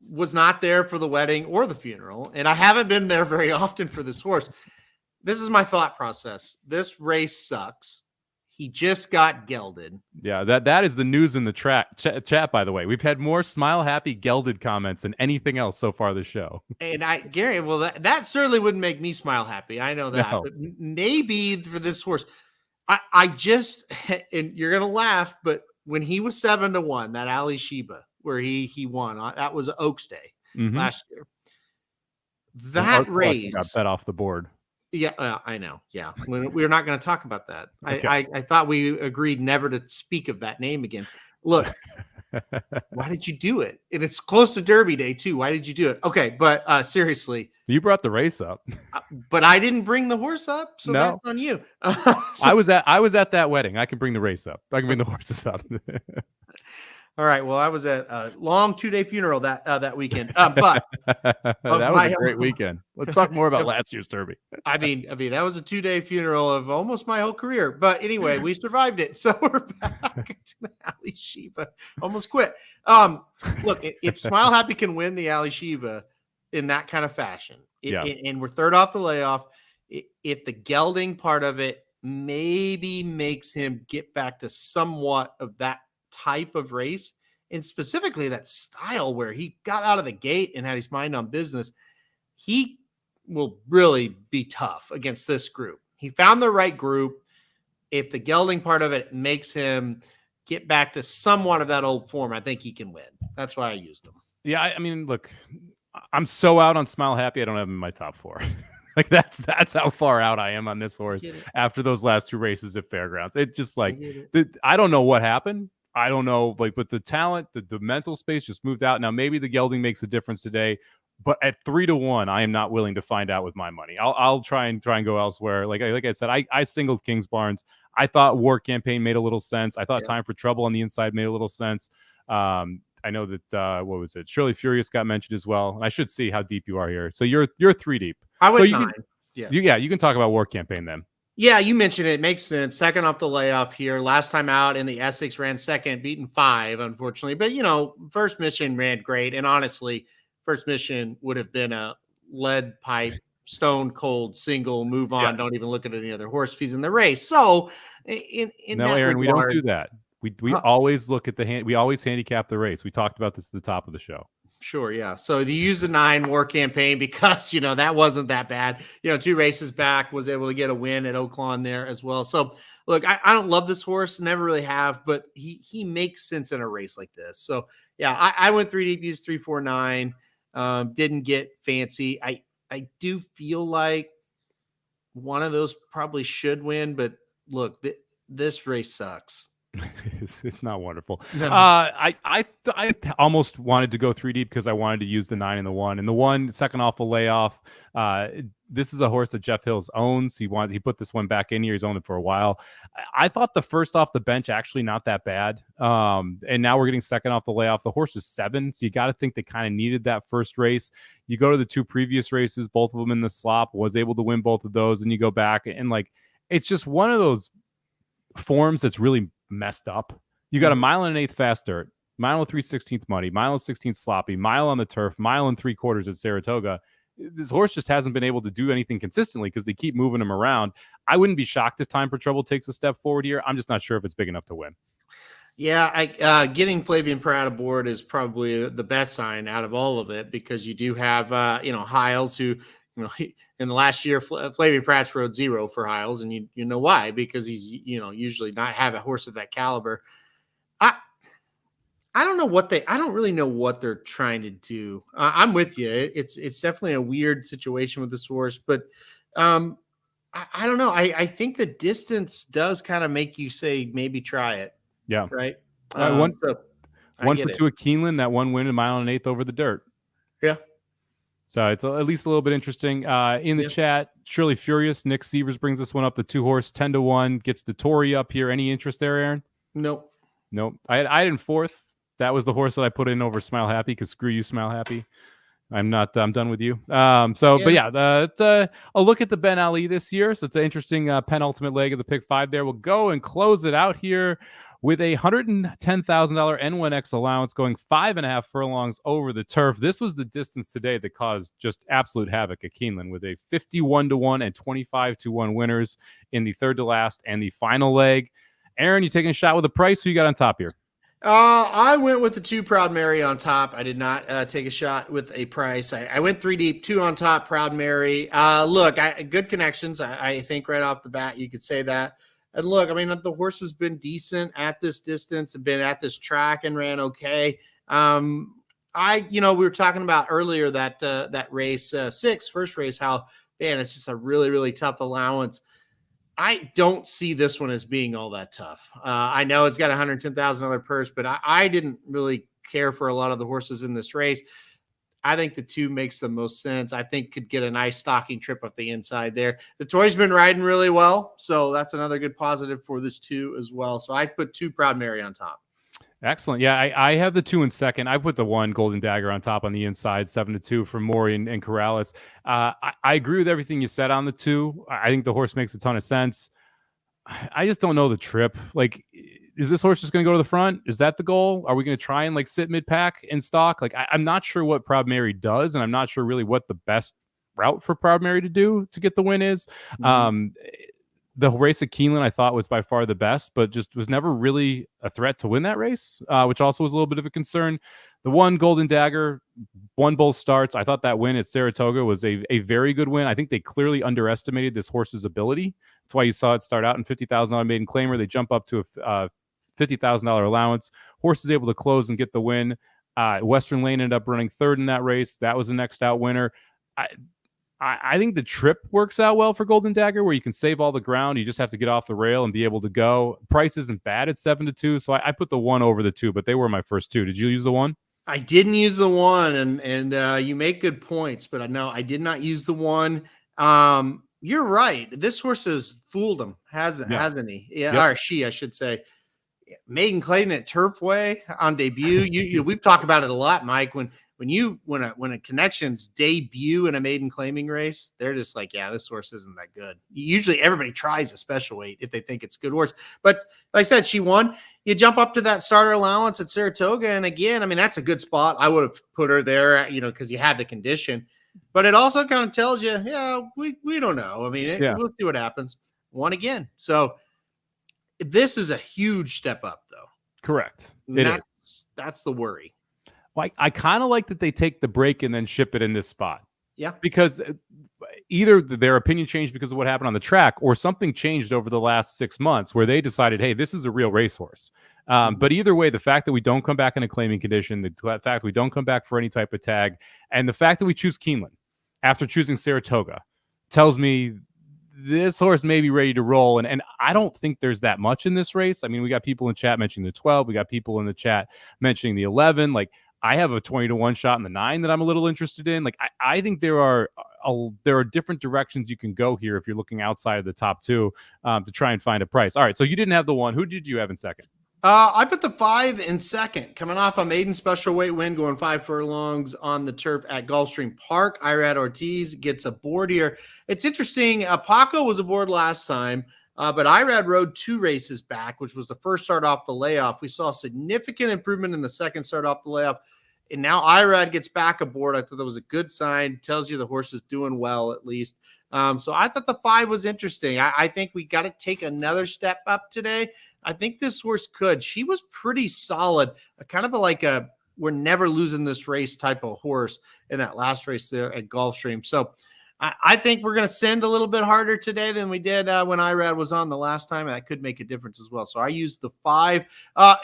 was not there for the wedding or the funeral, and I haven't been there very often for this horse. This is my thought process. This race sucks. He just got gelded. Yeah, that is the news in the chat, by the way. We've had more Smile Happy gelded comments than anything else so far this show. And Gary, well, that certainly wouldn't make me smile happy. I know that. No. But maybe for this horse, I just, and you're going to laugh, but when he was 7-1, that Ali Sheba, where he won, that was Oaks Day last year. That race got bet off the board. Yeah, I know. Yeah, we're not going to talk about that. Okay. I thought we agreed never to speak of that name again. Look, Why did you do it? And it's close to Derby Day too. Why did you do it? Okay, but seriously, You brought the race up. but I didn't bring the horse up, so No. that's on you. I was at that wedding. I can bring the race up. I can bring the horses up. All right. Well, I was at a long 2-day funeral that weekend. But that was a great weekend. Let's talk more about last year's Derby. I mean, that was a 2-day funeral of almost my whole career. But anyway, we survived it. So we're back to the Ali Shiva. Almost quit. Look, if Smile Happy can win the Ali Shiva in that kind of fashion, and we're third off the layoff, if the gelding part of it maybe makes him get back to somewhat of that type of race, and specifically that style where he got out of the gate and had his mind on business, he will really be tough against this group. He found the right group. If the gelding part of it makes him get back to somewhat of that old form, I think he can win. That's why I used him. Yeah, I mean, look, I'm so out on Smile Happy, I don't have him in my top 4. Like that's how far out I am on this horse after those last 2 races at Fairgrounds. It's just like I don't know what happened. I don't know, like, but the talent, the mental space just moved out. Now, maybe the gelding makes a difference today, but at 3-1, I am not willing to find out with my money. I'll try and go elsewhere. Like I said, I singled Kings Barnes. I thought War Campaign made a little sense. I thought Time for Trouble on the inside made a little sense. I know that what was it? Shirley Furious got mentioned as well. I should see how deep you are here. So you're 3 deep. I went so 9. You can talk about War Campaign then. Yeah, you mentioned it. Makes sense. Second off the layoff here. Last time out in the Essex ran second, beaten 5, unfortunately. But, First Mission ran great. And honestly, First Mission would have been a lead pipe, stone cold single, move on. Don't even look at any other horse fees in the race. So, in no, that Aaron, regard, we don't do that. We always look at we always handicap the race. We talked about this at the top of the show. Sure, yeah. So you use the 9 War Campaign because, that wasn't that bad. 2 races back, was able to get a win at Oaklawn there as well. So, look, I don't love this horse, never really have, but he makes sense in a race like this. So, yeah, I went 3 deep, used 3, 4, 9. Didn't get fancy. I do feel like one of those probably should win, but look, this race sucks. It's not wonderful. No. I almost wanted to go 3 deep because I wanted to use the 9 and the 1. And the 1 second off a layoff. This is a horse that Jeff Hills owns. He put this one back in here. He's owned it for a while. I thought the first off the bench actually not that bad. And now we're getting second off the layoff. The horse is 7, so you got to think they kind of needed that first race. You go to the 2 previous races, both of them in the slop, was able to win both of those, and you go back and it's just one of those forms that's really messed up. You got a 1 1/8 fast dirt, 1 3/16 muddy, 1 16 sloppy, mile on the turf, 1 3/4 at Saratoga. This horse just hasn't been able to do anything consistently because they keep moving him around. I wouldn't be shocked if Time for Trouble takes a step forward here. I'm just not sure if it's big enough to win. Yeah, getting Flavian Pratt aboard is probably the best sign out of all of it because you do have Hiles who in the last year Flavian Pratt's rode 0 for Hiles, and you know why, because he's usually not have a horse of that caliber. I don't really know what they're trying to do. I'm with you. It's definitely a weird situation with this horse, but I don't know. I think the distance does kind of make you say maybe try it. Yeah. Right. 1 for 2 at Keeneland. That 1 win in 1 1/8 over the dirt. Yeah. So it's at least a little bit interesting. In the chat, Shirley Furious, Nick Sievers brings this one up. The 2 horse 10-1 gets the Tory up here. Any interest there, Aaron? Nope. I had in 4th. That was the horse that I put in over Smile Happy because screw you, Smile Happy. I'm done with you. But it's a look at the Ben Ali this year. So it's an interesting penultimate leg of the pick 5 there. We'll go and close it out here with a $110,000 N1X allowance going 5.5 furlongs over the turf. This was the distance today that caused just absolute havoc at Keeneland with a 51-1 and 25-1 winners in the third to last and the final leg. Aaron, you taking a shot with a price? Who you got on top here? I went with the 2 Proud Mary on top. I did not take a shot with a price. I went 3 deep, 2 on top, Proud Mary. Look, good connections. I think right off the bat you could say that. And look, I mean, the horse has been decent at this distance and been at this track and ran okay. We were talking about earlier that race 6, first race, how, man, it's just a really, really tough allowance. I don't see this one as being all that tough. I know it's got a $110,000 purse, but I didn't really care for a lot of the horses in this race. I think the 2 makes the most sense. I think could get a nice stocking trip up the inside there. The Toy's been riding really well, so that's another good positive for this 2 as well. So I put 2 Proud Mary on top. Excellent. Yeah, I have the 2 in second. I put the 1 Golden Dagger on top on the inside, 7-2 for Maury and Corrales. I agree with everything you said on the 2. I think the horse makes a ton of sense. I just don't know the trip. Like, is this horse just going to go to the front? Is that the goal? Are we going to try and like sit mid-pack in stock? Like, I'm not sure what Proud Mary does, and I'm not sure really what the best route for Proud Mary to do to get the win is. The race at Keeneland I thought was by far the best, but just was never really a threat to win that race, which also was a little bit of a concern. The 1 Golden Dagger won both starts. I thought that win at Saratoga was a very good win. I think they clearly underestimated this horse's ability. That's why you saw it start out in $50,000 maiden claimer. They jump up to a $50,000 allowance. Horse is able to close and get the win. Western Lane ended up running 3rd in that race. That was the next out winner. I think the trip works out well for Golden Dagger, where you can save all the ground. You just have to get off the rail and be able to go. Price isn't bad at 7-2, so I put the 1 over the 2, but they were my first 2. Did you use the 1? I didn't use the 1, and you make good points, but no, I did not use the 1. You're right. This horse has fooled him, hasn't he? Yeah, yep. Or she, I should say. Megan Clayton at Turfway on debut. We've talked about it a lot, Mike. When a connections debut in a maiden claiming race, they're just like, yeah, this horse isn't that good. Usually everybody tries a special weight if they think it's a good horse. But like I said, she won. You jump up to that starter allowance at Saratoga. And again, I mean, that's a good spot. I would have put her there, because you had the condition. But it also kind of tells you, we don't know. I mean, we'll see what happens. Won again. So this is a huge step up, though. Correct. That's the worry. Well, I kind of like that they take the break and then ship it in this spot. Yeah. Because either their opinion changed because of what happened on the track, or something changed over the last 6 months where they decided, hey, this is a real racehorse. But either way, the fact that we don't come back in a claiming condition, the fact we don't come back for any type of tag, and the fact that we choose Keeneland after choosing Saratoga tells me this horse may be ready to roll. And I don't think there's that much in this race. I mean, we got people in chat mentioning the 12. We got people in the chat mentioning the 11. Like, I have a 20-1 shot in the 9 that I'm a little interested in. Like, I think there are different directions you can go here if you're looking outside of the top 2 to try and find a price. All right, so you didn't have the 1. Who did you have in second? I put the 5 in second, coming off a maiden special weight win, going 5 furlongs on the turf at Gulfstream Park. Irad Ortiz gets aboard here. It's interesting. Paco was aboard last time, but Irad rode 2 races back, which was the first start off the layoff. We saw significant improvement in the second start off the layoff, and now Irad gets back aboard. I thought that was a good sign. Tells you the horse is doing well, at least. So I thought the 5 was interesting. I think we got to take another step up today. I think this horse could. She was pretty solid, kind of like a we're never losing this race type of horse in that last race there at Gulfstream. So I think we're going to send a little bit harder today than we did when Irad was on the last time. That could make a difference as well. So I used the 5.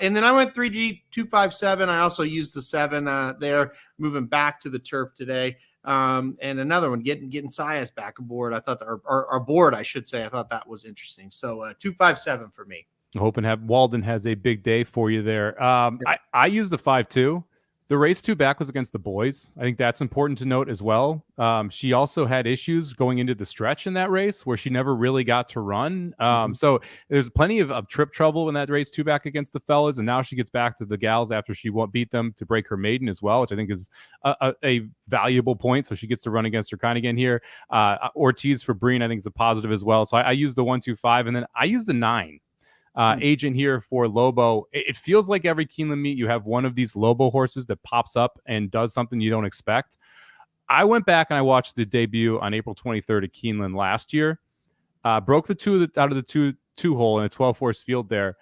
And then I went 3 deep, 2, 5, 7. I also used the 7 there, moving back to the turf today. And another one, getting Sias back aboard. I thought, or board, I should say. I thought that was interesting. So 2, 5, 7 for me. Hoping Walden has a big day for you there. I used the 5-2. The race 2 back was against the boys. I think that's important to note as well. She also had issues going into the stretch in that race where she never really got to run. So there's plenty of trip trouble in that race 2 back against the fellas. And now she gets back to the gals after she won't beat them to break her maiden as well, which I think is a valuable point. So she gets to run against her kind again here. Ortiz for Breen, I think is a positive as well. So I used the 1, 2, 5, and then I used the 9. Agent here for Lobo. It feels like every Keeneland meet you have one of these Lobo horses that pops up and does something you don't expect. I went back and I watched the debut on April 23rd at Keeneland last year. Broke the 2 out of the two hole in a 12-horse field there.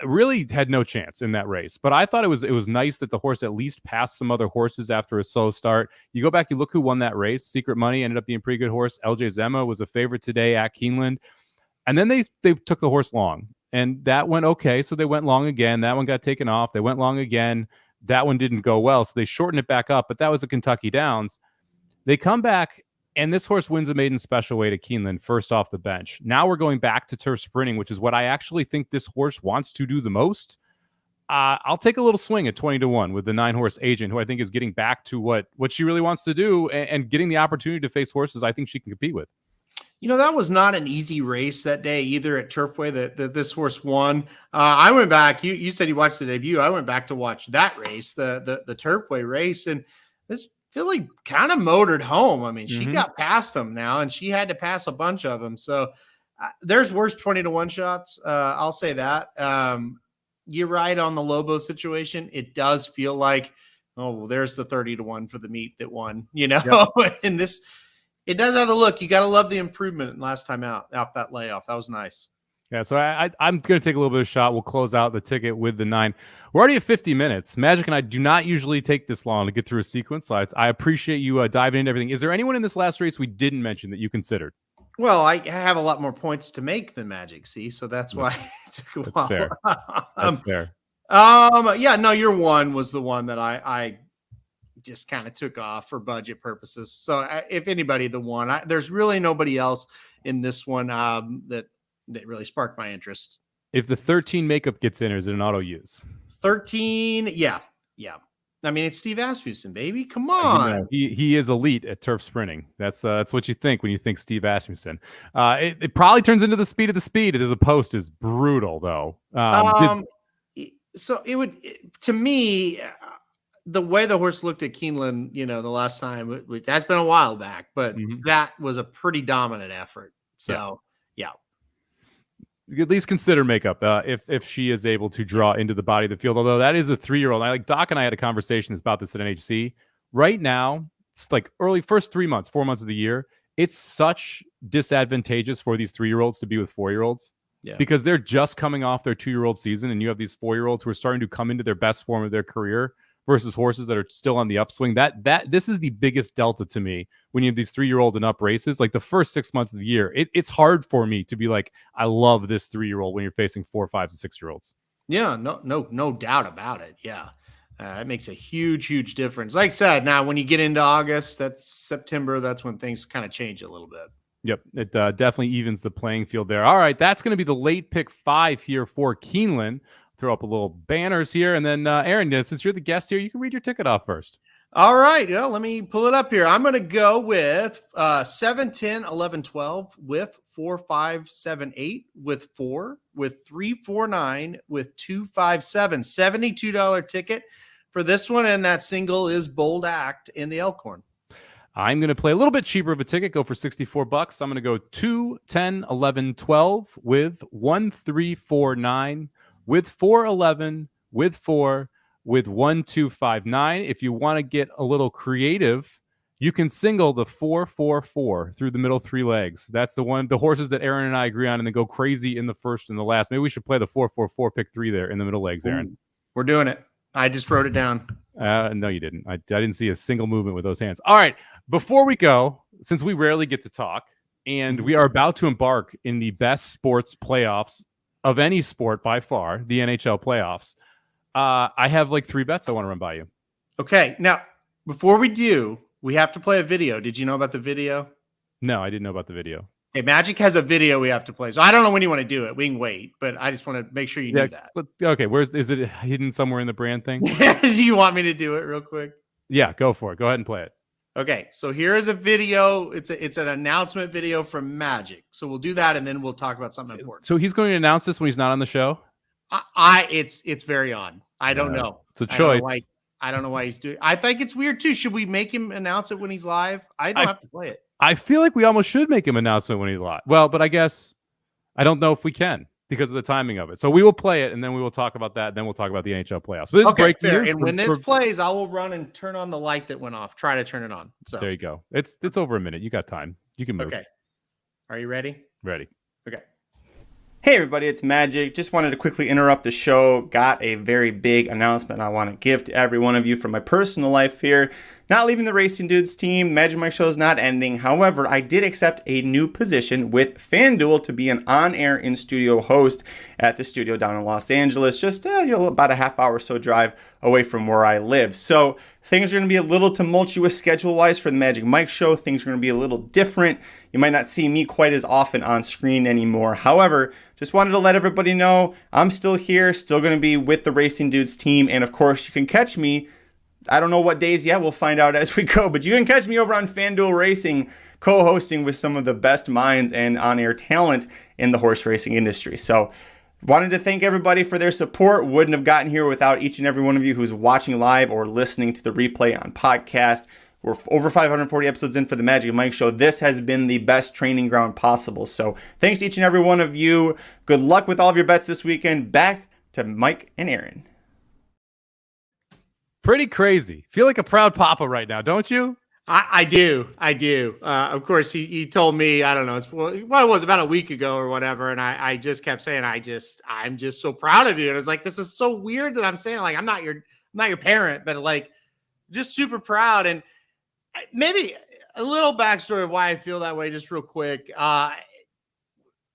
Really had no chance in that race. But I thought it was nice that the horse at least passed some other horses after a slow start. You go back, you look who won that race. Secret Money ended up being a pretty good horse. LJ Zema was a favorite today at Keeneland. And then they took the horse long. And that went okay, so they went long again. That one got taken off. They went long again. That one didn't go well, so they shortened it back up. But that was a Kentucky Downs. They come back And this horse wins a maiden special weight at Keeneland first off the bench. Now we're going back to turf sprinting, which is what I actually think this horse wants to do the most. I'll take a little swing at 20-1 with the 9-horse Agent, who I think is getting back to what she really wants to do and getting the opportunity to face horses I think she can compete with. That was not an easy race that day either at Turfway that this horse won. I went back. You said you watched the debut. I went back to watch that race, the Turfway race, and this filly kind of motored home. I mean, she got past them now, and she had to pass a bunch of them. So there's worse 20-1 shots. I'll say that. You're right on the Lobo situation. It does feel like, well, there's the 30-1 for the meet that won, Yep. And this. It does have the look. You got to love the improvement last time out that layoff. That was nice. Yeah, so I'm going to take a little bit of a shot. We'll close out the ticket with the 9. We're already at 50 minutes. Magic and I do not usually take this long to get through a sequence. So I appreciate you diving into everything. Is there anyone in this last race we didn't mention that you considered? Well, I have a lot more points to make than Magic, so that's why it took a while. Fair. That's fair. Yeah, no, your one was the one that I just kind of took off for budget purposes. So if anybody, the one, there's really nobody else in this one that really sparked my interest. If the 13 makeup gets in, or is it an auto use? 13, yeah. I mean, it's Steve Asmussen, baby. Come on. He is elite at turf sprinting. That's what you think when you think Steve Asmussen. It probably turns into the speed of the speed. The post is brutal, though. So it would, to me, the way the horse looked at Keeneland, the last time, that's been a while back, but that was a pretty dominant effort. So, yeah. At least consider makeup if she is able to draw into the body of the field. Although that is a 3-year-old. Doc and I had a conversation about this at NHC. Right now, it's like first 4 months of the year. It's such disadvantageous for these 3-year-olds to be with 4-year-olds. Yeah. Because they're just coming off their 2-year-old season, and you have these 4-year-olds who are starting to come into their best form of their career versus horses that are still on the upswing. This is the biggest delta to me when you have these 3-year-old and up races. Like the first 6 months of the year, it's hard for me to be like, I love this 3-year-old when you're facing 4, 5, and 6-year-olds. Yeah, no doubt about it. Yeah, it makes a huge difference. Like I said, now when you get into August, that's September, that's when things kind of change a little bit. Yep, it definitely evens the playing field there. All right, that's going to be the late pick 5 here for Keeneland. Throw up a little banners here, and then Aaron, since you're the guest here, you can read your ticket off first. All right, well, let me pull it up here. I'm going to go with 7, 10, 11, 12, with 4, 5, 7, 8, with 4, with 3, 4, 9, with 2, 5, 7. $72 ticket for this one, and that single is Bold Act in the Elkhorn. I'm going to play a little bit cheaper of a ticket, go for $64. I'm going to go 2, 10, 11, 12, with 1, 3, 4, 9, with 4, 11, with 4, with 1, 2, 5, 9. If you want to get a little creative, you can single the 4, 4, 4 through the middle 3 legs. That's the horses that Aaron and I agree on, and then go crazy in the first and the last. Maybe we should play the 4, 4, 4, pick 3 there in the middle legs, Aaron. Ooh, we're doing it. I just wrote it down. No, you didn't. I didn't see a single movement with those hands. All right. Before we go, since we rarely get to talk, and we are about to embark in the best sports playoffs of any sport by far, the NHL playoffs, I have like 3 bets I want to run by you. Okay. Now, before we do, we have to play a video. Did you know about the video? No, I didn't know about the video. Hey, Magic has a video we have to play. So I don't know when you want to do it. We can wait, but I just want to make sure you knew that. Okay. Is it hidden somewhere in the brand thing? Do you want me to do it real quick? Yeah, go for it. Go ahead and play it. Okay. So here is a video. It's an announcement video from Magic. So we'll do that, and then we'll talk about something important. So he's going to announce this when he's not on the show? It's very odd. I don't know. It's a choice. I don't know why he's doing. I think it's weird too. Should we make him announce it when he's live? I don't have to play it. I feel like we almost should make him announcement when he's live. Well, but I guess I don't know if we can because of the timing of it. So we will play it, and then we will talk about that. And then we'll talk about the NHL playoffs. But okay, fair. And when this plays, I will run and turn on the light that went off. Try to turn it on. So there you go. It's over a minute. You got time. You can move. Okay. Are you ready? Ready. Okay. Hey everybody, it's Magic. Just wanted to quickly interrupt the show. Got a very big announcement I want to give to every one of you from my personal life here. not leaving the Racing Dudes team. Magic Mike Show is not ending. However, I did accept a new position with FanDuel to be an on-air in-studio host at the studio down in Los Angeles, just about a half hour or so drive away from where I live. So things are going to be a little tumultuous schedule-wise for the Magic Mike Show. Things are going to be a little different. You might not see me quite as often on screen anymore. However, just wanted to let everybody know I'm still here, still going to be with the Racing Dudes team. And of course, you can catch me. I don't know what days yet. We'll find out as we go. But you can catch me over on FanDuel Racing, co-hosting with some of the best minds and on-air talent in the horse racing industry. So wanted to thank everybody for their support. Wouldn't have gotten here without each and every one of you who's watching live or listening to the replay on podcast. We're over 540 episodes in for the Magic Mike Show. This has been the best training ground possible. So thanks to each and every one of you. Good luck with all of your bets this weekend. Back to Mike and Aaron. Pretty crazy. Feel like a proud papa right now, don't you? I do. Of course, he told me, I don't know, it was about a week ago or whatever. And I just kept saying, I'm just so proud of you. And I was like, this is so weird that I'm saying, like, I'm not your parent, but like, just super proud. And maybe a little backstory of why I feel that way, just real quick.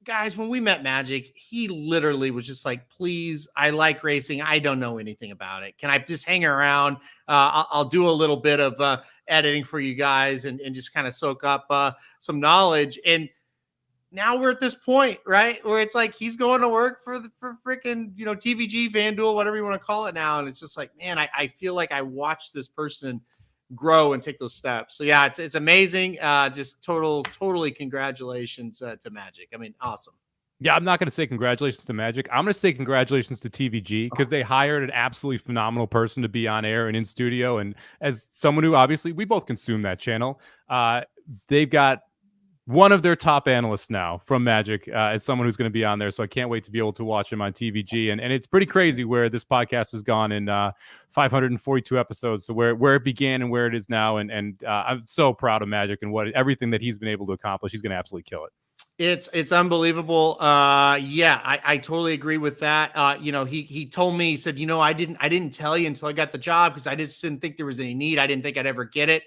Guys, when we met Magic, he literally was just like, please, I like racing. I don't know anything about it. Can I just hang around? I'll do a little bit of editing for you guys and just kind of soak up some knowledge. And now we're at this point, right, where it's like he's going to work for freaking, TVG, FanDuel, whatever you want to call it now. And it's just like, man, I feel like I watched this person grow and take those steps. So yeah, it's amazing. Just totally congratulations to Magic. I mean, awesome. Yeah, I'm not going to say congratulations to Magic. I'm going to say congratulations to TVG because they hired an absolutely phenomenal person to be on air and in studio. And as someone who obviously we both consume that channel, they've got one of their top analysts now from Magic as someone who's going to be on there. So I can't wait to be able to watch him on TVG. And it's pretty crazy where this podcast has gone in 542 episodes. So where it began and where it is now. And I'm so proud of Magic and everything that he's been able to accomplish. He's going to absolutely kill it. It's unbelievable. I totally agree with that. He told me, he said, I didn't tell you until I got the job because I just didn't think there was any need. I didn't think I'd ever get it.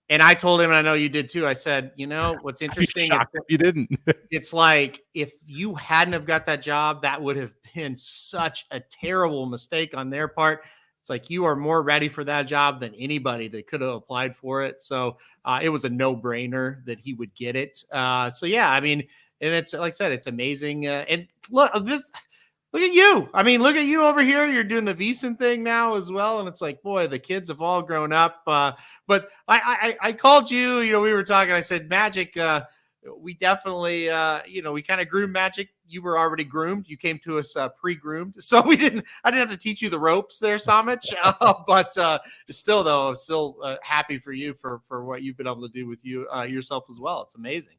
And I told him, and I know you did too. I said, what's interesting is if you didn't. It's like if you hadn't have got that job, that would have been such a terrible mistake on their part. It's like you are more ready for that job than anybody that could have applied for it. So it was a no-brainer that he would get it. So yeah, I mean, and it's like I said, it's amazing. And look at you. I mean, look at you over here. You're doing the VEASAN thing now as well. And it's like, boy, the kids have all grown up. But I called you, we were talking, I said, Magic, we definitely, we kind of groomed Magic. You were already groomed. You came to us pre-groomed. So I didn't have to teach you the ropes there, Somich. But still, though, I'm still happy for you for what you've been able to do with yourself as well. It's amazing.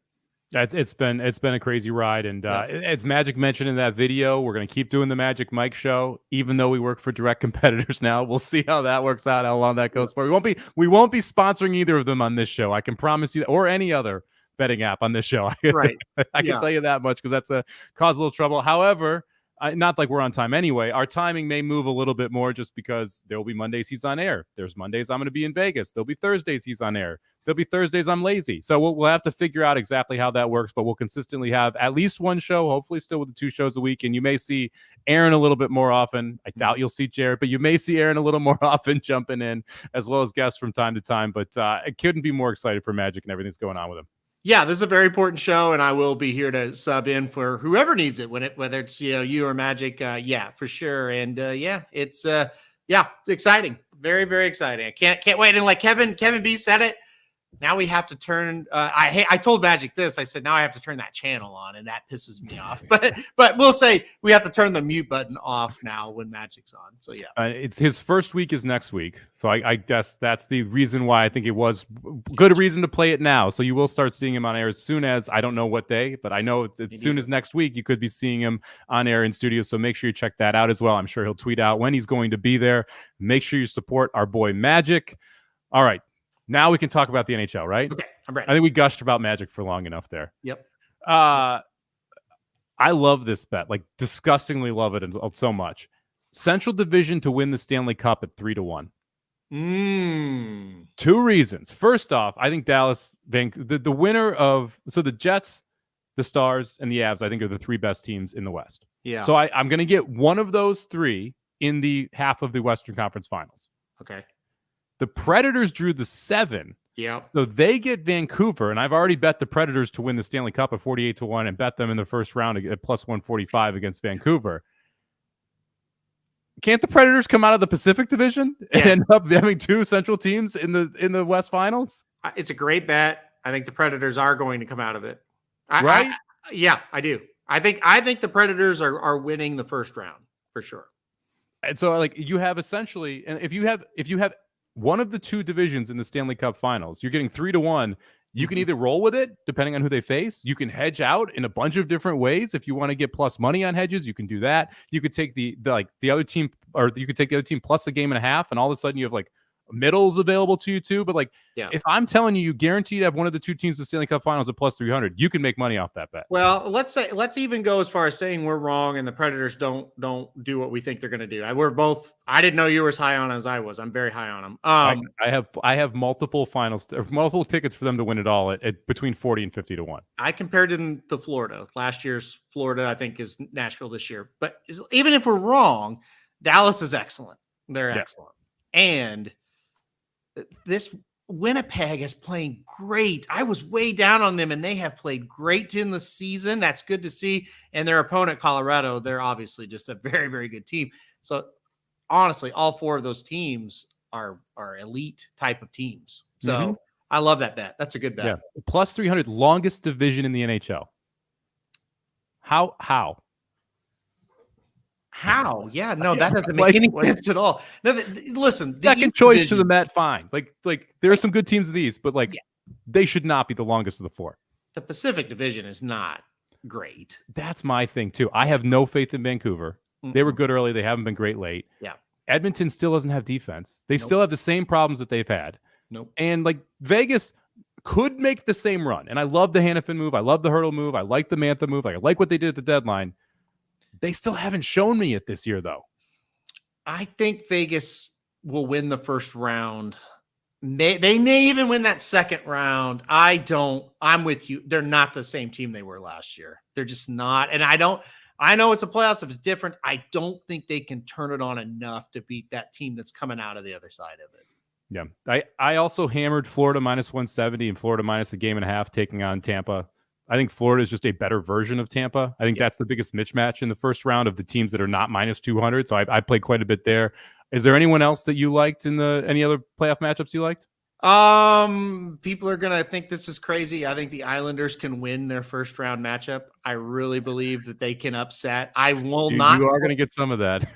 It's been a crazy ride, and as Magic mentioned in that video, we're going to keep doing the Magic Mike Show, even though we work for direct competitors now. We'll see how that works out, how long that goes for. We won't be sponsoring either of them on this show. I can promise you, or any other betting app on this show. Right? I can tell you that much because that's cause a little trouble. However, not like we're on time anyway. Our timing may move a little bit more just because there will be Mondays he's on air. There's Mondays I'm going to be in Vegas. There'll be Thursdays he's on air. There'll be Thursdays I'm lazy. So we'll have to figure out exactly how that works, but we'll consistently have at least one show, hopefully still with the 2 shows a week. And you may see Aaron a little bit more often. I doubt you'll see Jared, but you may see Aaron a little more often jumping in, as well as guests from time to time. But I couldn't be more excited for Magic and everything that's going on with him. Yeah, this is a very important show, and I will be here to sub in for whoever needs it, whether it's you or Magic. Yeah, for sure. And it's exciting, very, very exciting. I can't wait. And like Kevin B said it. Now we have to turn. I told Magic this. I said now I have to turn that channel on, and that pisses me off. But we'll say we have to turn the mute button off now when Magic's on. So yeah, it's his first week is next week. So I guess that's the reason why I think it was good reason to play it now. So you will start seeing him on air as soon as, I don't know what day, but I know as soon as next week you could be seeing him on air in studio. So make sure you check that out as well. I'm sure he'll tweet out when he's going to be there. Make sure you support our boy Magic. All right. Now we can talk about the NHL, right? Okay, I'm ready. I think we gushed about Magic for long enough there. Yep. I love this bet, like disgustingly love it so much. Central Division to win the Stanley Cup at 3-1. Two reasons. First off, I think Dallas, the winner of the Jets, the Stars, and the Avs, I think are the three best teams in the West. Yeah. So I'm going to get one of those three in the half of the Western Conference Finals. Okay. The Predators drew the 7. Yeah. So they get Vancouver, and I've already bet the Predators to win the Stanley Cup at 48-1 and bet them in the first round at plus 145 against Vancouver. Can't the Predators come out of the Pacific Division and end up having two Central teams in the West Finals? It's a great bet. I think the Predators are going to come out of it. Right? I do. I think the Predators are winning the first round for sure. And so, like, you have essentially, and if you have one of the two divisions in the Stanley Cup Finals, you're getting 3-1. You can either roll with it, depending on who they face. You can hedge out in a bunch of different ways. If you want to get plus money on hedges, you can do that. You could take the other team, or you could take the other team plus a game and a half, and all of a sudden you have like middles available to you too. But like, if I'm telling you, guaranteed to have one of the two teams in the Stanley Cup Finals at plus 300, you can make money off that bet. Well, let's even go as far as saying we're wrong and the Predators don't do what we think they're going to do. I didn't know you were as high on as I was. I'm very high on them. I have multiple finals, multiple tickets for them to win it all at between 40 and 50-1. I compared them to Florida. Last year's Florida, I think, is Nashville this year. But even if we're wrong, Dallas is excellent. They're excellent. And this Winnipeg is playing great. I was way down on them, and they have played great in the season. That's good to see. And their opponent, Colorado, they're obviously just a very, very good team. So honestly, all four of those teams are elite type of teams. So I love that bet. That's a good bet. Yeah. Plus 300, longest division in the NHL. How? How? Yeah, no, that doesn't make any sense at all. No, listen, second choice division to the Met, fine. Like there are some good teams of these, but they should not be the longest of the four. The Pacific Division is not great. That's my thing too. I have no faith in Vancouver. They were good early. They haven't been great late. Yeah. Edmonton still doesn't have defense. They still have the same problems that they've had. And like Vegas could make the same run. And I love the Hannafin move. I love the Hurdle move. I like the Mantha move. I like what they did at the deadline. They still haven't shown me it this year, though. I think Vegas will win the first round. They may even win that second round. I'm with you. They're not the same team they were last year. They're just not. And I know it's a playoffs. If it's different, I don't think they can turn it on enough to beat that team that's coming out of the other side of it. Yeah. I also hammered Florida minus 170 and Florida minus a game and a half taking on Tampa. I think Florida is just a better version of Tampa. I think that's the biggest mismatch in the first round of the teams that are not minus 200. So I played quite a bit there. Is there anyone else that you liked in any other playoff matchups you liked? People are gonna think this is crazy. I think the Islanders can win their first round matchup. I really believe that they can upset. I will not. You are gonna get some of that.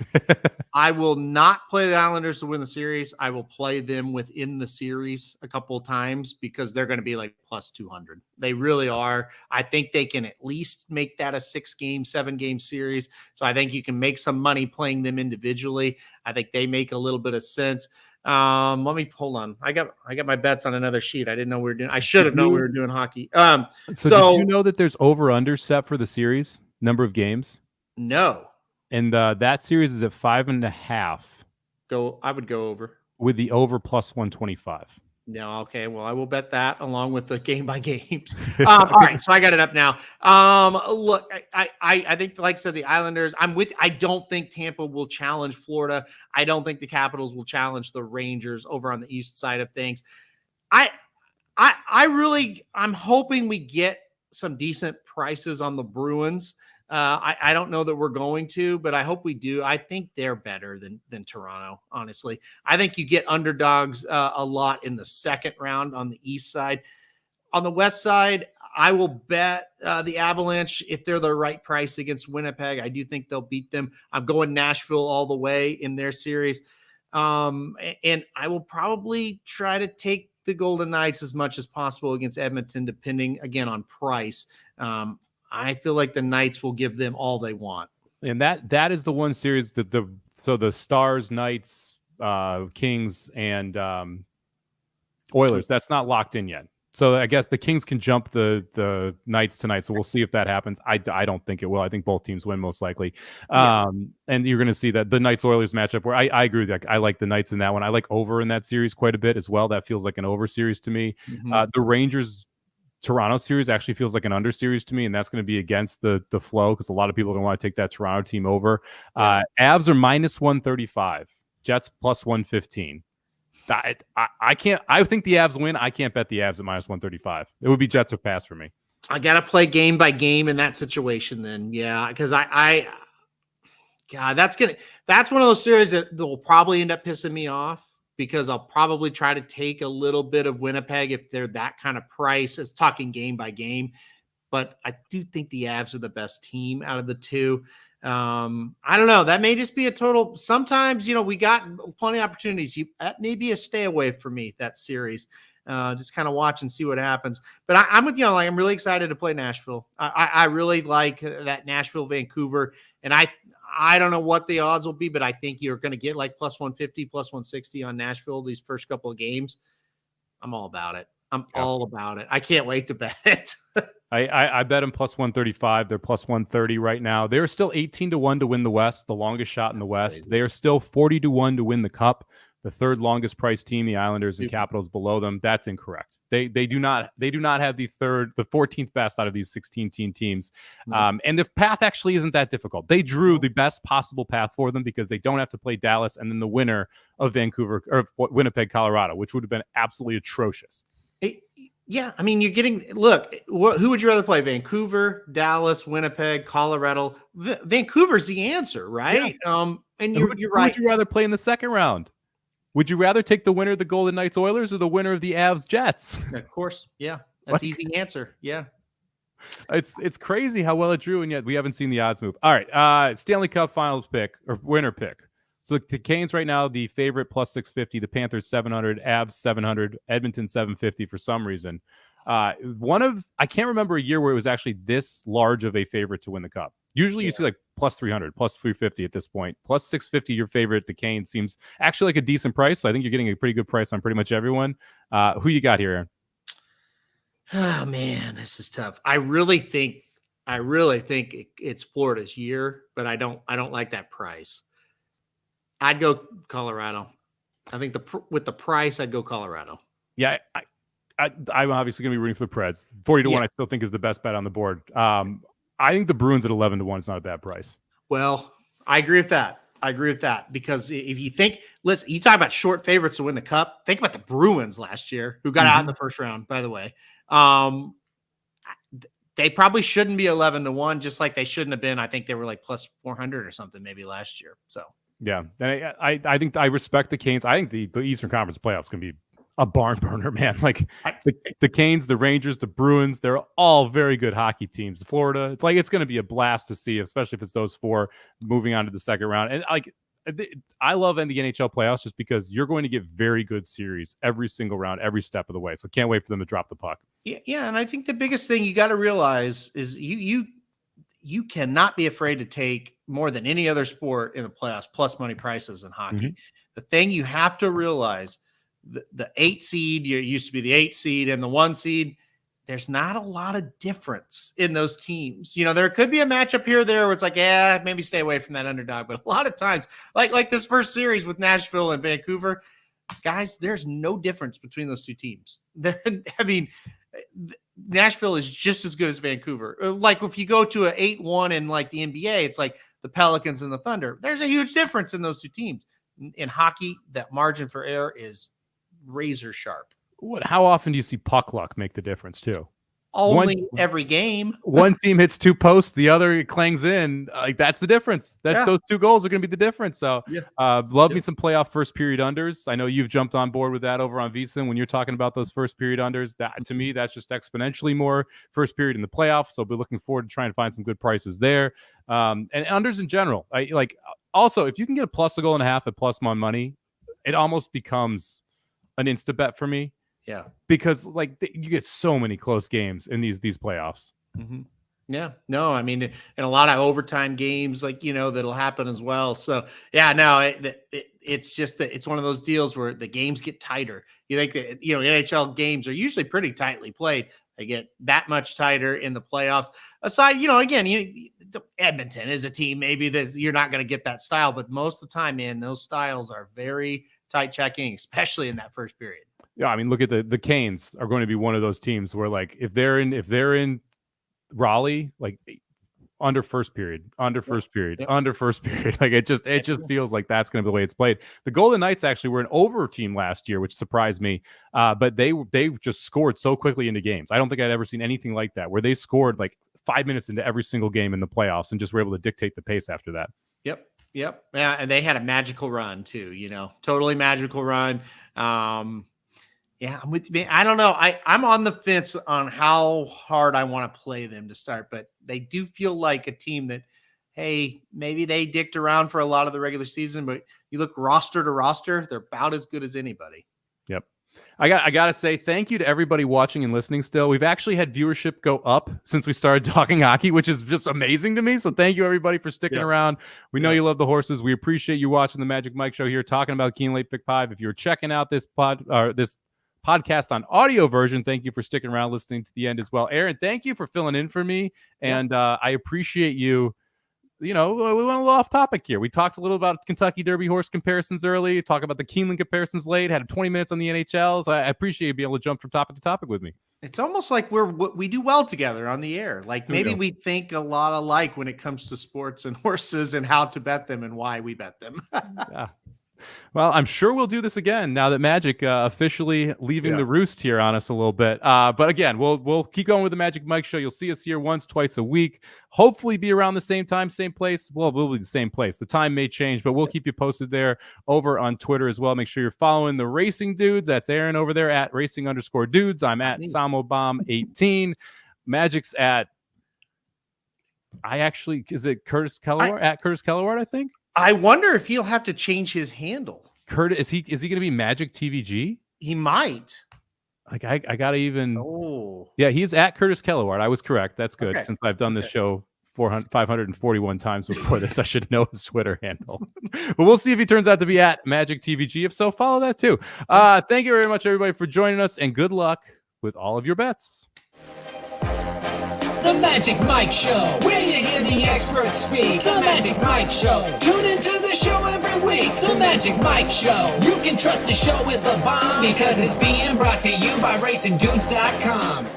I will not play the Islanders to win the series. I will play them within the series a couple of times because they're going to be like plus 200. They really are. I think they can at least make that a 6-game, 7-game series. So I think you can make some money playing them individually. I think they make a little bit of sense. Let me hold on. I got my bets on another sheet. I didn't know we were doing. I should have known we were doing hockey. So did you know that there's over/under set for the series number of games? No. And that series is at 5.5. I would go over with the over plus 125. No, okay. Well, I will bet that along with the game by games. All right, so I got it up now. Look, I think, like I said, the Islanders. I don't think Tampa will challenge Florida. I don't think the Capitals will challenge the Rangers over on the east side of things. I'm hoping we get some decent prices on the Bruins. I don't know that we're going to, but I hope we do. I think they're better than Toronto, honestly. I think you get underdogs a lot in the second round on the east side. On the west side, I will bet the Avalanche, if they're the right price against Winnipeg, I do think they'll beat them. I'm going Nashville all the way in their series. And I will probably try to take the Golden Knights as much as possible against Edmonton, depending, again, on price. I feel like the Knights will give them all they want. And that is the one series that the Stars, Knights, Kings, and Oilers, that's not locked in yet. So I guess the Kings can jump the Knights tonight. So we'll see if that happens. I don't think it will. I think both teams win most likely. And you're going to see that the Knights Oilers matchup where I agree with that. I like the Knights in that one. I like over in that series quite a bit as well. That feels like an over series to me. The Rangers Toronto series actually feels like an under series to me, and that's going to be against the flow because a lot of people are going to want to take that Toronto team over. Avs are minus 135, Jets plus 115. I can't. I think the Avs win. I can't bet the Avs at minus 135. It would be Jets or pass for me. I gotta play game by game in that situation. Then, yeah, because God, that's one of those series that will probably end up pissing me off because I'll probably try to take a little bit of Winnipeg if they're that kind of price. It's talking game by game, but I do think the Avs are the best team out of the two. I don't know. That may just be a total. Sometimes, we got plenty of opportunities. That may be a stay away for me, that series. Just kind of watch and see what happens. But I'm with you. I'm really excited to play Nashville. I really like that Nashville, Vancouver. And I don't know what the odds will be, but I think you're going to get like plus 150, plus 160 on Nashville these first couple of games. I'm all about it. All about it. I can't wait to bet it. I bet them plus 135. They're plus 130 right now. They're still 18-1 to win the West, the longest shot in the West. They are still 40-1 to win the Cup. The third longest priced team, the Islanders and Capitals below them. That's incorrect. They do not have the 14th best out of these 16-team teams. And the path actually isn't that difficult. They drew the best possible path for them because they don't have to play Dallas and then the winner of Vancouver or Winnipeg, Colorado, which would have been absolutely atrocious. Yeah, I mean, you're getting – look, who would you rather play? Vancouver, Dallas, Winnipeg, Colorado? Vancouver's the answer, right? Yeah. And you're right. Who would you rather play in the second round? Would you rather take the winner of the Golden Knights Oilers or the winner of the Avs Jets? Of course, yeah. That's easy answer, yeah. It's crazy how well it drew, and yet we haven't seen the odds move. All right, Stanley Cup Finals pick or winner pick. So the Canes right now, the favorite plus 650, the Panthers 700, Avs 700, Edmonton 750 for some reason. I can't remember a year where it was actually this large of a favorite to win the Cup. Usually you see like plus 300, plus 350 at this point. Plus 650, your favorite, the Canes, seems actually like a decent price. So I think you're getting a pretty good price on pretty much everyone. Who you got here, Aaron? Oh, man, this is tough. I really think it's Florida's year, but I don't like that price. I'd go Colorado. I think with the price, I'd go Colorado. Yeah, I'm obviously going to be rooting for the Preds. 40-1, I still think is the best bet on the board. I think the Bruins at 11-1 is not a bad price. Well, I agree with that because if you think, listen, you talk about short favorites to win the Cup. Think about the Bruins last year, who got out in the first round, by the way. They probably shouldn't be 11-1, just like they shouldn't have been. I think they were like plus 400 or something maybe last year. So. Yeah, and I think I respect the Canes. I think the Eastern Conference playoffs can be a barn burner, man. Like the Canes, the Rangers, the Bruins, they're all very good hockey teams. Florida, it's going to be a blast to see, especially if it's those four moving on to the second round. And I love the NHL playoffs just because you're going to get very good series every single round, every step of the way. So can't wait for them to drop the puck. Yeah, and I think the biggest thing you got to realize is you cannot be afraid to take more than any other sport in the playoffs plus money prices in hockey. The thing you have to realize, the 8 seed, used to be the 8 seed and the 1 seed, there's not a lot of difference in those teams. There could be a matchup here or there where it's like, maybe stay away from that underdog. But a lot of times, like this first series with Nashville and Vancouver, guys, there's no difference between those two teams. Nashville is just as good as Vancouver. Like if you go to an 8-1 in like the NBA, it's like the Pelicans and the Thunder. There's a huge difference in those two teams. In hockey, that margin for error is razor sharp. How often do you see puck luck make the difference too? Only every game. One team hits 2 posts, the other clangs in. That's the difference. Those 2 goals are going to be the difference. So love me some playoff first period unders. I know you've jumped on board with that over on VSiN when you're talking about those first period unders. That to me, that's just exponentially more first period in the playoffs. So I'll be looking forward to trying to find some good prices there. And unders in general. Also, if you can get a plus a goal and a half at plus money, it almost becomes an insta bet for me. Yeah, because you get so many close games in these playoffs. Yeah, no, I mean, and a lot of overtime games, like, that'll happen as well. So yeah, no, it's just that it's one of those deals where the games get tighter. You think that, NHL games are usually pretty tightly played. They get that much tighter in the playoffs. Aside, again, Edmonton is a team maybe that you're not going to get that style, but most of the time, man, those styles are very tight checking, especially in that first period. Yeah, I mean, look at the Canes are going to be one of those teams where, like, if they're in Raleigh, like, under first period, like it just feels like that's going to be the way it's played. The Golden Knights actually were an over team last year, which surprised me. But they just scored so quickly into games. I don't think I'd ever seen anything like that, where they scored like 5 minutes into every single game in the playoffs and just were able to dictate the pace after that. Yep. Yeah, and they had a magical run too. Totally magical run. Yeah, I'm with you. I don't know. I'm on the fence on how hard I want to play them to start, but they do feel like a team that, hey, maybe they dicked around for a lot of the regular season, but you look roster to roster, they're about as good as anybody. Yep. I got to say thank you to everybody watching and listening still. We've actually had viewership go up since we started talking hockey, which is just amazing to me. So thank you, everybody, for sticking around. We know you love the horses. We appreciate you watching the Magic Mike Show here, talking about Keeneland Pick 5. If you're checking out this podcast on audio version, thank you for sticking around, listening to the end as well. Aaron, thank you for filling in for me, and I appreciate you. We went a little off topic here. We talked a little about Kentucky Derby horse comparisons early, talk about the Keeneland comparisons late, had 20 minutes on the NHL, so I appreciate you being able to jump from topic to topic with me. It's almost like we do well together on the air. Like maybe we think a lot alike when it comes to sports and horses and how to bet them and why we bet them. Yeah. Well, I'm sure we'll do this again now that Magic officially leaving the roost here on us a little bit. But again, we'll keep going with the Magic Mike Show. You'll see us here once, twice a week. Hopefully be around the same time, same place. Well, we'll be the same place. The time may change, but we'll keep you posted there over on Twitter as well. Make sure you're following the Racing Dudes. That's Aaron over there at Racing_Dudes. I'm at Somobomb18. Magic's at is it Curtis Kalleward? At Curtis Kalleward, I think. I wonder if he'll have to change his handle. Curtis, is he going to be Magic TVG? He might. Like I gotta even. Oh, yeah, he's at Curtis Kalleward. I was correct. That's good. Okay. Since I've done this show 541 times before this, I should know his Twitter handle. But we'll see if he turns out to be at Magic TVG. If so, follow that too. Thank you very much, everybody, for joining us, and good luck with all of your bets. The Magic Mike Show, where you hear the experts speak. The Magic Mike Show. Tune into the show every week. The Magic Mike Show. You can trust the show is the bomb because it's being brought to you by RacingDudes.com.